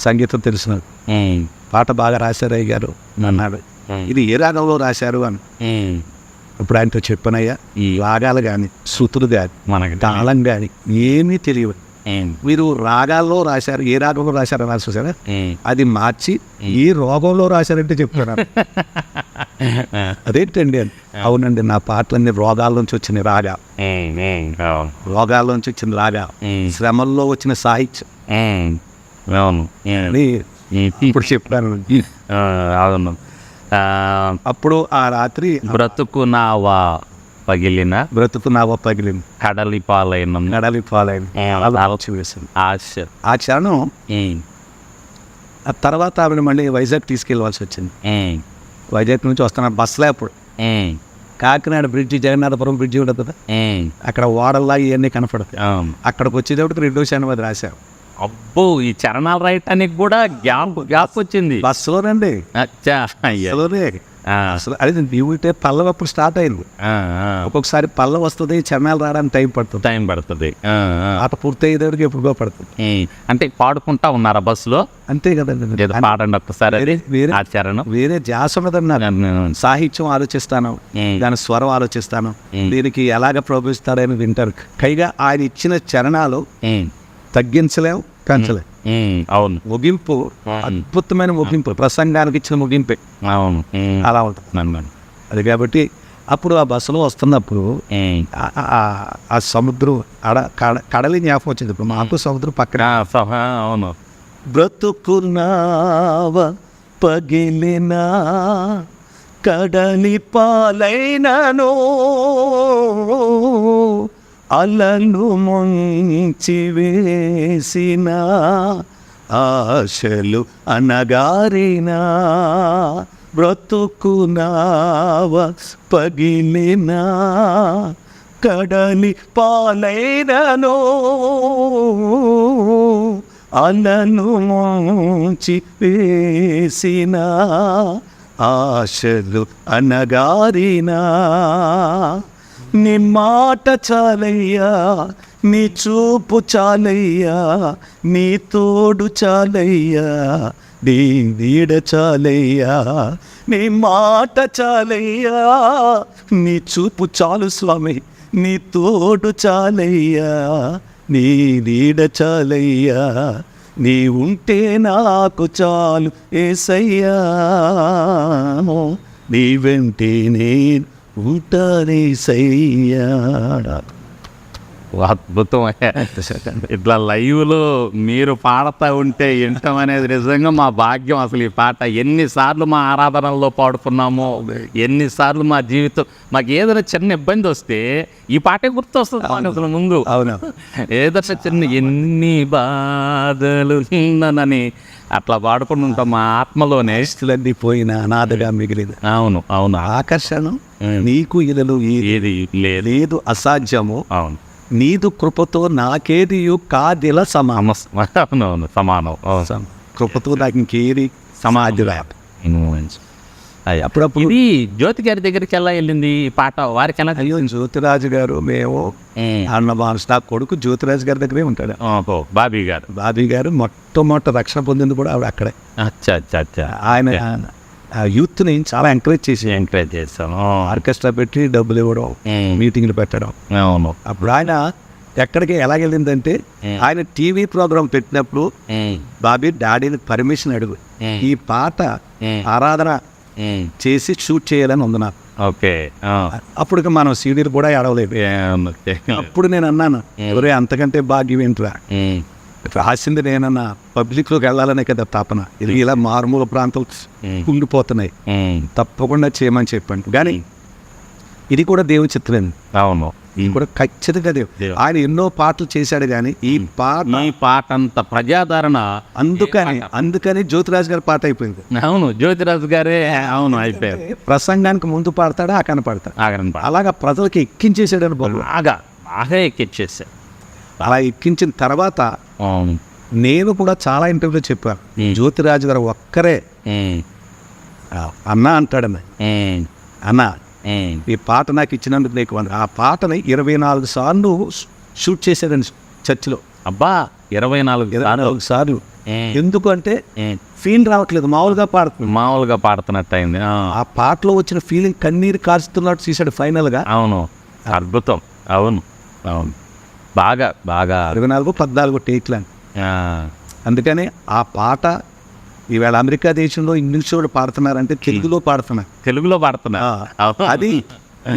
సంగీతం తెలిసిన పాట బాగా రాశారు అయ్య గారు అన్నాడు, ఇది ఏ రాగంలో రాశారు అని. ఇప్పుడు ఆయనతో చెప్పనయ్యా, ఈ రాగాలు కానీ శృతులు కానీ మనకి తాళం కానీ ఏమీ తెలియదు. మీరు రాగాల్లో రాశారు, ఏ రాగంలో రాశారు అన్నారు చూసారా, అది మార్చి ఈ రోగంలో రాశారంటే చెప్తున్నారు. అదేంటండి అని. అవునండి, నా పాటలన్నీ రోగాల నుంచి వచ్చిన రాగా, రోగాల నుంచి వచ్చిన రాగా, శ్రమల్లో వచ్చిన సాహిత్యం. ఇప్పుడు చెప్పాను. అప్పుడు ఆ రాత్రి బ్రతుకునావా పగిలిన కడలి పాలైన ఆ క్షణం. ఆ తర్వాత ఆవిడ మళ్ళీ వైజాగ్ తీసుకెళ్ళవలసి వచ్చింది. వైజాగ్ నుంచి వస్తున్న బస్సులో అప్పుడు కాకినాడ బ్రిడ్జి, జగన్నాథపురం బ్రిడ్జి ఉండదు కదా, అక్కడ ఓడల్లా ఇవన్నీ కనపడతాయి. అక్కడికి వచ్చేటప్పుడు 2వ శనివారం రాశావు. అబ్బో, ఈ చరణాలు రాయటానికి కూడా గ్యాప్ వచ్చింది బస్సులోనండి. అసలు అది నీవుంటే పల్లవి అప్పుడు స్టార్ట్ అయింది. ఒక్కొక్కసారి పల్లవి వస్తుంది, చరణాలు రావడానికి టైం పడుతుంది. ఆట పూర్తి అయ్యేదానికి ఎప్పుడుగా పడుతుంది. అంటే పాడుకుంటా ఉన్నారా బస్సులో? అంతే కదండి. పాడండి ఒక్కసారి. వేరే ధ్యాస ఉన్నదన్నారు. సాహిత్యం ఆలోచిస్తాను, దాని స్వరం ఆలోచిస్తాను, దీనికి ఎలాగ ప్రోభిస్తాడని వింటారు. పైగా ఆయన ఇచ్చిన చరణాలు తగ్గించలేము, పెంచలేము. అవును, ముగింపు అద్భుతమైన ముగింపు, ప్రసంగానికి ఇచ్చిన ముగింపే. అవును, అలా ఉంటుంది. అది కాబట్టి అప్పుడు ఆ బస్సులో వస్తున్నప్పుడు ఆ సముద్రం కడలి జ్ఞాపకం వచ్చింది. ఇప్పుడు మాకు సముద్రం పక్కన. అవును. బ్రతుకున్నావ పగిలినా కడలి పాలైనను, అలలు ముంచి వేసిన ఆశలు అనగారినా, బ్రతుకు నావ పగిలినా కడలి పాలైనను అలను ముంచి వేసిన ఆశలు అనగారినా నీ మాట చాలయ్యా, నీ చూపు చాలయ్యా, నీ తోడు చాలయ్యా, నీ నీడ చాలయ్యా, నీ మాట చాలయ్యా, నీ చూపు చాలు స్వామి, నీ తోడు చాలయ్యా, నీ నీడ చాలయ్యా, నీ ఉంటే నాకు చాలు యేసయ్యా, నీ వెంటే నేను ఉంటానేసయ్యా. అద్భుతం. ఇట్లా లైవ్లో మీరు పాడుతూ ఉంటే వింటాం అనేది నిజంగా మా భాగ్యం. అసలు ఈ పాట ఎన్నిసార్లు మా ఆరాధనల్లో పాడుకున్నామో, ఎన్నిసార్లు మా జీవితం మాకు ఏదైనా చిన్న ఇబ్బంది వస్తే ఈ పాటే గుర్తు వస్తుంది మాకు అసలు ముందు. అవును, ఏదైనా చిన్న ఎన్ని బాధలు ఉన్ననని అట్లా పాడుకుని ఉంటాం మా ఆత్మలోనే. ఇష్టలన్నీ పోయిన అనాథగా మిగిలిన. అవును అవును. ఆకర్షణ నీకు ఇదలు ఏది లేదు అసాధ్యము, అవును, నీదు కృపతో నాకేది కాదిల సమానం. అవునవును, సమానం. కృపతో నాకు ఇంకేది సమాధిరా. అప్పుడప్పుడు ఇది జ్యోతి గారి దగ్గరికి ఎలా వెళ్ళింది ఈ పాట? వారికి ఎలా? అయ్యో జ్యోతిరాజు గారు మేము అన్న నా కొడుకు జ్యోతిరాజు గారి దగ్గరే ఉంటాడు. బాబీ గారు. బాబీ గారు మొట్టమొదటి రక్షణ పొందింది కూడా ఆవిడ అక్కడే. అచ్చా అచ్చా అచ్చా. ఆయన యూత్ని చాలా ఎంకరేజ్ చేస్తాను. ఆర్కెస్ట్రా పెట్టి డబ్బులు ఇవ్వడం, మీటింగ్లు పెట్టడం. అవును. అప్పుడు ఆయన ఎక్కడికి ఎలాగెళ్ళిందంటే ఆయన టీవీ ప్రోగ్రామ్ పెట్టినప్పుడు బాబీ డాడీని పర్మిషన్ అడుగు, ఈ పాట ఆరాధన చేసి షూట్ చేయాలని ఉంది నాకు. ఓకే. అప్పుడు మనం సీడీలు కూడా ఏడవలేదు. అప్పుడు నేను అన్నాను, ఎవరే అంతకంటే భాగ్యం ఏంట్రా, రాసింది నేనన్నా పబ్లిక్లోకి వెళ్ళాలనే కదా తపన. ఇది ఇలా మారుమూల ప్రాంతాలు ఉండిపోతున్నాయి, తప్పకుండా చేయమని చెప్పండి. కానీ ఇది కూడా దేవుని చిత్రం. అవును, ఇది కూడా ఖచ్చితంగా దేవుడు. ఆయన ఎన్నో పాటలు చేశాడు, కానీ ఈ పాట అంత ప్రజాదరణ అందుకని జ్యోతిరాజు గారి పాట అయిపోయింది. అవును, జ్యోతిరాజు గారే. అవును, అయిపోయారు. ప్రసంగానికి ముందు పాడతాడా, ఆకన పాడతాడు, అలాగా ప్రజలకి ఎక్కించేసాడని బాగా బాగా ఎక్కించేసాడు. అలా ఎక్కించిన తర్వాత నేను కూడా చాలా ఇంటర్వ్యూలో చెప్పాను, జ్యోతిరాజు గారు ఒక్కరే అన్నా అంటాడన్న, అన్నా ఈ పాట నాకు ఇచ్చినందుకు నీకు ఆ పాటని 24 సార్లు షూట్ చేశాడని చర్చిలో. అబ్బా, 24 సార్లు. ఎందుకు అంటే ఫీల్ రావట్లేదు, మామూలుగా పాడుతున్నట్టు అయింది. ఆ పాటలో వచ్చిన ఫీలింగ్ కన్నీరు కారుస్తున్నట్టు చూశాడు ఫైనల్గా. అవును, అద్భుతం. అవును అవును, బాగా బాగా 14 టేక్లు. అందుకని ఆ పాట ఈవేళ అమెరికా దేశంలో ఇంగ్లీష్ కూడా పాడుతున్నారంటే తెలుగులో పాడుతున్నా. అది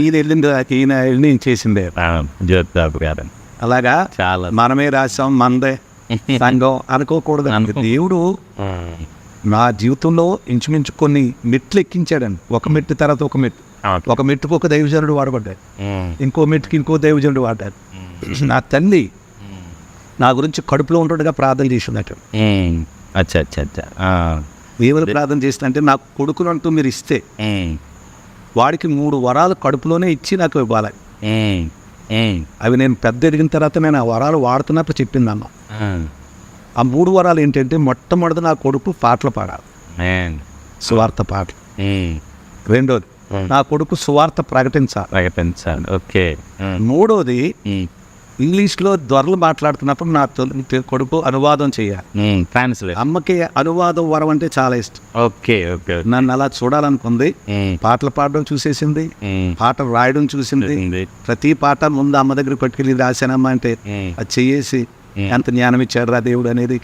ఈయన వెళ్ళి చేసిందే జ్యోతిరాజు గారు. అలాగా చాలా మనమే రాసాం, మనదే సంఘం అనుకోకూడదు. దేవుడు నా జీవితంలో ఇంచుమించు కొన్ని మెట్లు ఎక్కించాడండి. ఒక మెట్టు తర్వాత ఒక మెట్టుకు ఒక దైవజనుడు వాడబడ్డాడు, ఇంకో మెట్టుకి ఇంకో దైవజనుడు వాడాడు. నా తల్లి నా గురించి కడుపులో ఉంటుండగా ప్రార్థన చేసినట్టు. అచ్చా అచ్చా అచ్చా. దేవుడు ప్రార్థన చేసినంటే నాకు కొడుకును అంటూ మీరు ఇస్తే వాడికి 3 వరాలు కడుపులోనే ఇచ్చి నాకు ఇవ్వాలి. అవి నేను పెద్ద ఎదిగిన తర్వాత నేను ఆ వరాలు వాడుతున్నప్పుడు చెప్పిందమ్మ. ఆ 3 వరాలు ఏంటంటే, మొట్టమొదటి నా కొడుకు పాటలు పాడాలి, సువార్త పాటలు. రెండోది నా కొడుకు సువార్త ప్రకటించాలి. ఓకే. మూడోది ఇంగ్లీష్లో దొరలు మాట్లాడుతున్నప్పుడు నా కొడుకు అనువాదం చేయాలి. అమ్మకి అనువాదం వరం అంటే చాలా ఇష్టం. Okay okay. నన్ను అలా చూడాలనుకుంది. పాటలు పాడడం చూసేసింది, పాటలు రాయడం చూసింది. ప్రతి పాట ముందు అమ్మ దగ్గర పట్టుకెళ్ళి రాశానమ్మా అంటే అది చేసి ఎంత జ్ఞానం ఇచ్చాడు రా దేవుడు అనేది.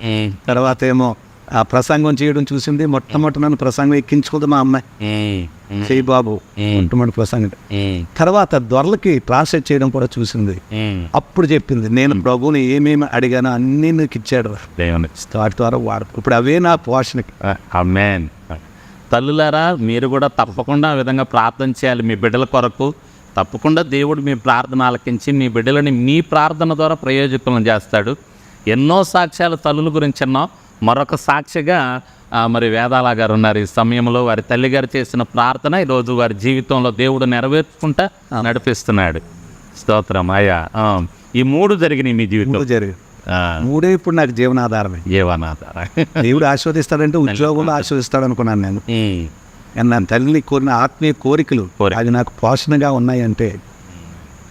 తర్వాత ఏమో ఆ ప్రసంగం చేయడం చూసింది. మొట్టమొదటి నన్ను ప్రసంగం ఎక్కించుకుంది మా అమ్మాయి, చెయ్యి బాబు మొట్టమొదటి ప్రసంగం. తర్వాత దొరలకి ట్రాన్స్లేట్ చేయడం కూడా చూసింది. అప్పుడు చెప్పింది, నేను ప్రభువుని ఏమేమి అడిగానో అన్నీ నీకు ఇచ్చాడు, వాటి ద్వారా వాడు. ఇప్పుడు అవే నా పోషణకి. ఆమేన్. తల్లులారా, మీరు కూడా తప్పకుండా ఆ విధంగా ప్రార్థన చేయాలి మీ బిడ్డల కొరకు. తప్పకుండా దేవుడు మీ ప్రార్థన ఆలకించి మీ బిడ్డలని మీ ప్రార్థన ద్వారా ప్రయోజకులను చేస్తాడు. ఎన్నో సాక్ష్యాలు తల్లుల గురించి అన్నాం. మరొక సాక్షిగా మరి వేదాల గారు ఉన్నారు. ఈ సమయంలో వారి తల్లిగారు చేసిన ప్రార్థన ఈరోజు వారి జీవితంలో దేవుడు నెరవేర్చుకుంటా నడిపిస్తున్నాడు. స్తోత్రం అయ్యా. ఈ 3 జరిగినాయి మీ జీవితంలో. మూడే ఇప్పుడు నాకు జీవనాధారమే. దేవుడు ఆశీర్వదిస్తాడంటే ఉద్యోగంలో ఆశీర్వదిస్తాడు అనుకున్నాను నేను. నా తల్లిని కోరిన ఆత్మీయ కోరికలు అది నాకు పోషణగా ఉన్నాయంటే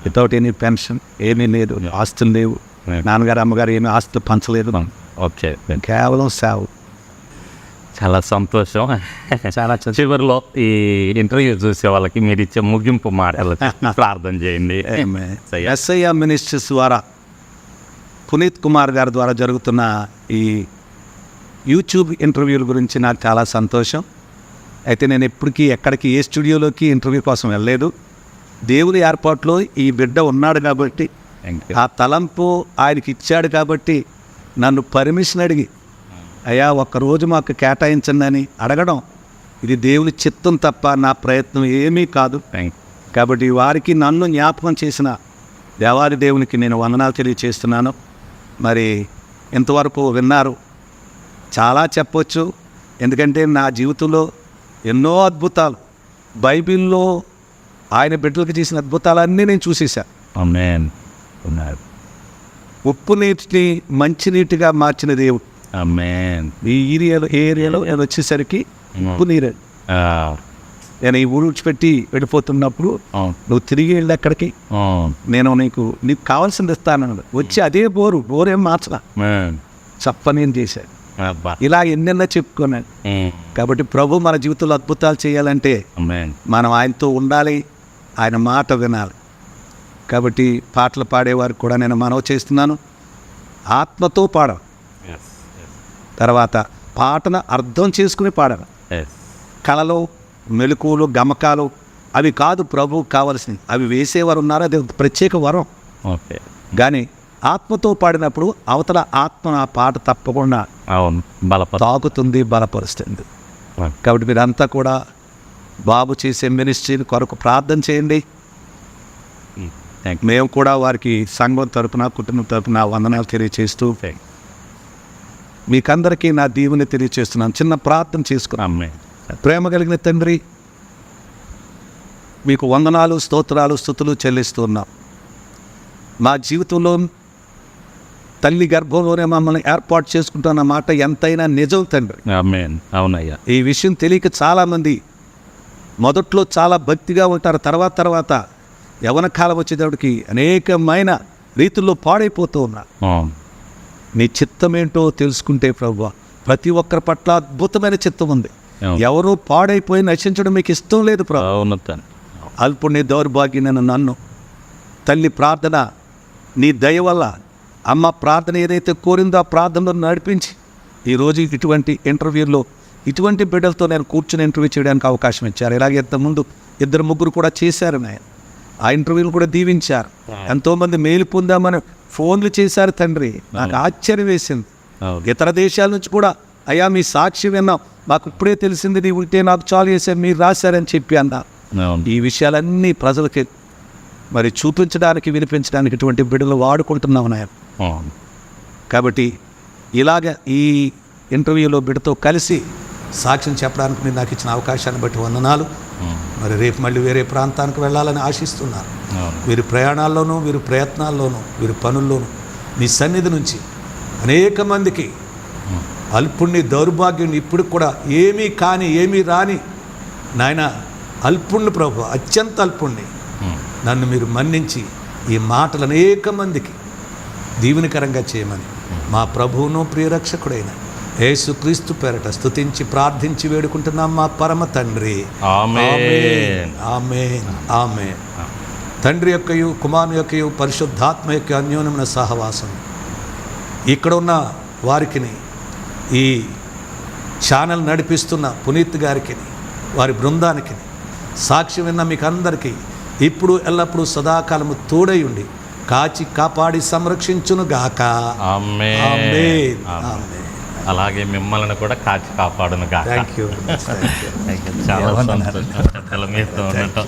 వితౌట్ ఎనీ పెన్షన్ ఏమీ లేదు, ఆస్తులు లేవు, నాన్నగారు అమ్మగారు ఏమీ ఆస్తులు పంచలేదు, కేవలం సేవ. చాలా సంతోషం. చాలా చివరిలో ఈ ఇంటర్వ్యూ చూసే వాళ్ళకి మీరు ఇచ్చే ముగింపు మాటలు ప్రార్థన చేయండి. ఎస్ఐఆర్ మినిస్ట్రీస్ ద్వారా పునీత్ కుమార్ గారి ద్వారా జరుగుతున్న ఈ యూట్యూబ్ ఇంటర్వ్యూల గురించి నాకు చాలా సంతోషం. అయితే నేను ఎప్పటికీ ఎక్కడికి ఏ స్టూడియోలోకి ఇంటర్వ్యూ కోసం వెళ్ళలేదు. దేవుని ఏర్పాట్లో ఈ బిడ్డ ఉన్నాడు కాబట్టి, ఆ తలంపు ఆయనకి ఇచ్చాడు కాబట్టి నన్ను పర్మిషన్ అడిగి అయ్యా ఒక్కరోజు మాకు కేటాయించండి అని అడగడం ఇది దేవుని చిత్తం తప్ప నా ప్రయత్నం ఏమీ కాదు. కాబట్టి వారికి నన్ను జ్ఞాపకం చేసిన దేవాది దేవునికి నేను వందనాలు తెలియచేస్తున్నాను. మరి ఇంతవరకు విన్నారు. చాలా చెప్పొచ్చు, ఎందుకంటే నా జీవితంలో ఎన్నో అద్భుతాలు, బైబిల్లో ఆయన బిడ్డలకు చేసిన అద్భుతాలన్నీ నేను చూసేశాను. ఉప్పు నీటిని మంచినీటిగా మార్చిన దేవుడు. ఈ ఏరియాలో నేను వచ్చేసరికి ఉప్పు నీరు. నేను ఈ ఊరు విడిచిపెట్టి వెళ్ళిపోతున్నప్పుడు నువ్వు తిరిగి వెళ్ళి అక్కడికి నేను నీకు కావాల్సింది ఇస్తాను వచ్చి అదే బోరు ఏం మార్చలా చెప్పనేం చేశాను. ఇలా ఎన్నెన్నో చెప్పుకున్నాను. కాబట్టి ప్రభు మన జీవితంలో అద్భుతాలు చేయాలంటే మనం ఆయనతో ఉండాలి, ఆయన మాట వినాలి. కాబట్టి పాటలు పాడేవారికి కూడా నేను మనవి చేస్తున్నాను, ఆత్మతో పాడాలి. తర్వాత పాటను అర్థం చేసుకుని పాడాలి. కళలు, మెలకువలు, గమకాలు అవి కాదు ప్రభువుకు కావాల్సినవి. అవి వేసేవారు ఉన్నారు, అది ప్రత్యేక వరం. కానీ ఆత్మతో పాడినప్పుడు అవతల ఆత్మ ఆ పాట తప్పకుండా తాకుతుంది, బలపరుస్తుంది. కాబట్టి మీరంతా కూడా బాబు చేసే మినిస్ట్రీ కొరకు ప్రార్థన చేయండి. మేము కూడా వారికి సంఘం తరపున, కుటుంబం తరపున వందనాలు తెలియచేస్తూ మీకందరికీ నా దీవెని తెలియచేస్తున్నాను. చిన్న ప్రార్థన చేసుకున్నాం. ప్రేమ కలిగిన తండ్రి, మీకు వందనాలు, స్తోత్రాలు, స్తుతులు చెల్లిస్తున్నాం. మా జీవితంలో తల్లి గర్భంలోనే మమ్మల్ని ఏర్పాటు చేసుకుంటున్న మాట ఎంతైనా నిజం తండ్రి. అవునయ్యా. ఈ విషయం తెలియక చాలామంది మొదట్లో చాలా భక్తిగా ఉంటారు, తర్వాత యవన కాలం వచ్చేటప్పటికి అనేకమైన రీతుల్లో పాడైపోతూ ఉన్నారు. నీ చిత్తం ఏంటో తెలుసుకుంటే ప్రభువా, ప్రతి ఒక్కరి పట్ల అద్భుతమైన చిత్తం ఉంది. ఎవరూ పాడైపోయి నశించడం మీకు ఇష్టం లేదు ప్రభు. అల్పుణ్ణి దౌర్భాగ్యమైన నన్ను తల్లి ప్రార్థన నీ దయ వల్ల అమ్మ ప్రార్థన ఏదైతే కోరిందో ఆ ప్రార్థనలో నడిపించి ఈరోజు ఇటువంటి ఇంటర్వ్యూలో ఇటువంటి బిడ్డలతో నేను కూర్చుని ఇంటర్వ్యూ చేయడానికి అవకాశం ఇచ్చారు. ఇలాగే ఇంతకుముందు 2-3 కూడా చేశారు. నేను ఆ ఇంటర్వ్యూలు కూడా దీవించారు. ఎంతోమంది మేలు పొందామని ఫోన్లు చేశారు తండ్రి. నాకు ఆశ్చర్యం వేసింది. ఇతర దేశాల నుంచి కూడా అయ్యా మీ సాక్షి విన్నాం, మాకు ఇప్పుడే తెలిసింది, నీ ఉంటే నాకు చాలు చేశారు, మీరు రాశారని చెప్పి అన్నా. ఈ విషయాలన్నీ ప్రజలకి మరి చూపించడానికి, వినిపించడానికి ఇటువంటి బిడ్డలు వాడుకుంటున్నాం నాయన. కాబట్టి ఇలాగ ఈ ఇంటర్వ్యూలో బిడ్డతో కలిసి సాక్ష్యం చెప్పడానికి మీరు నాకు ఇచ్చిన అవకాశాన్ని బట్టి వందనాలు. మరి రేపు మళ్ళీ వేరే ప్రాంతానికి వెళ్ళాలని ఆశిస్తున్నారు. వీరి ప్రయాణాల్లోనూ, వీరి ప్రయత్నాల్లోనూ, వీరి పనుల్లోనూ మీ సన్నిధి నుంచి అనేక మందికి అల్పుణ్ణి, దౌర్భాగ్యుని, ఇప్పుడు కూడా ఏమీ కాని, ఏమీ రాని నాయన అల్పుణ్ణి ప్రభు, అత్యంత అల్పుణ్ణి నన్ను మీరు మన్నించి ఈ మాటలు అనేక మందికి దీవెనకరంగా చేయమని మా ప్రభువును ప్రియరక్షకుడైన యేసుక్రీస్తు పేరట స్తుతించి ప్రార్థించి వేడుకుంటున్నాం మా పరమ తండ్రి. ఆమేన్. ఆమేన్. ఆమేన్. తండ్రి యొక్కయు, కుమారుని యొక్కయు, పరిశుద్ధాత్మ యొక్క అన్యోన్యమైన సహవాసం ఇక్కడ ఉన్న వారికిని, ఈ ఛానల్ నడిపిస్తున్న పునీత్ గారికి, వారి బృందానికి, సాక్షి విన్న మీకు అందరికీ ఇప్పుడు ఎల్లప్పుడూ సదాకాలము తోడై ఉండి కాచి కాపాడి సంరక్షించును గాక. ఆమేన్. ఆమేన్. ఆమేన్. అలాగే మిమ్మల్ని కూడా కాచి కాపాడును గాక. Thank you. చాలా సంతోషం మీతో ఉండటం.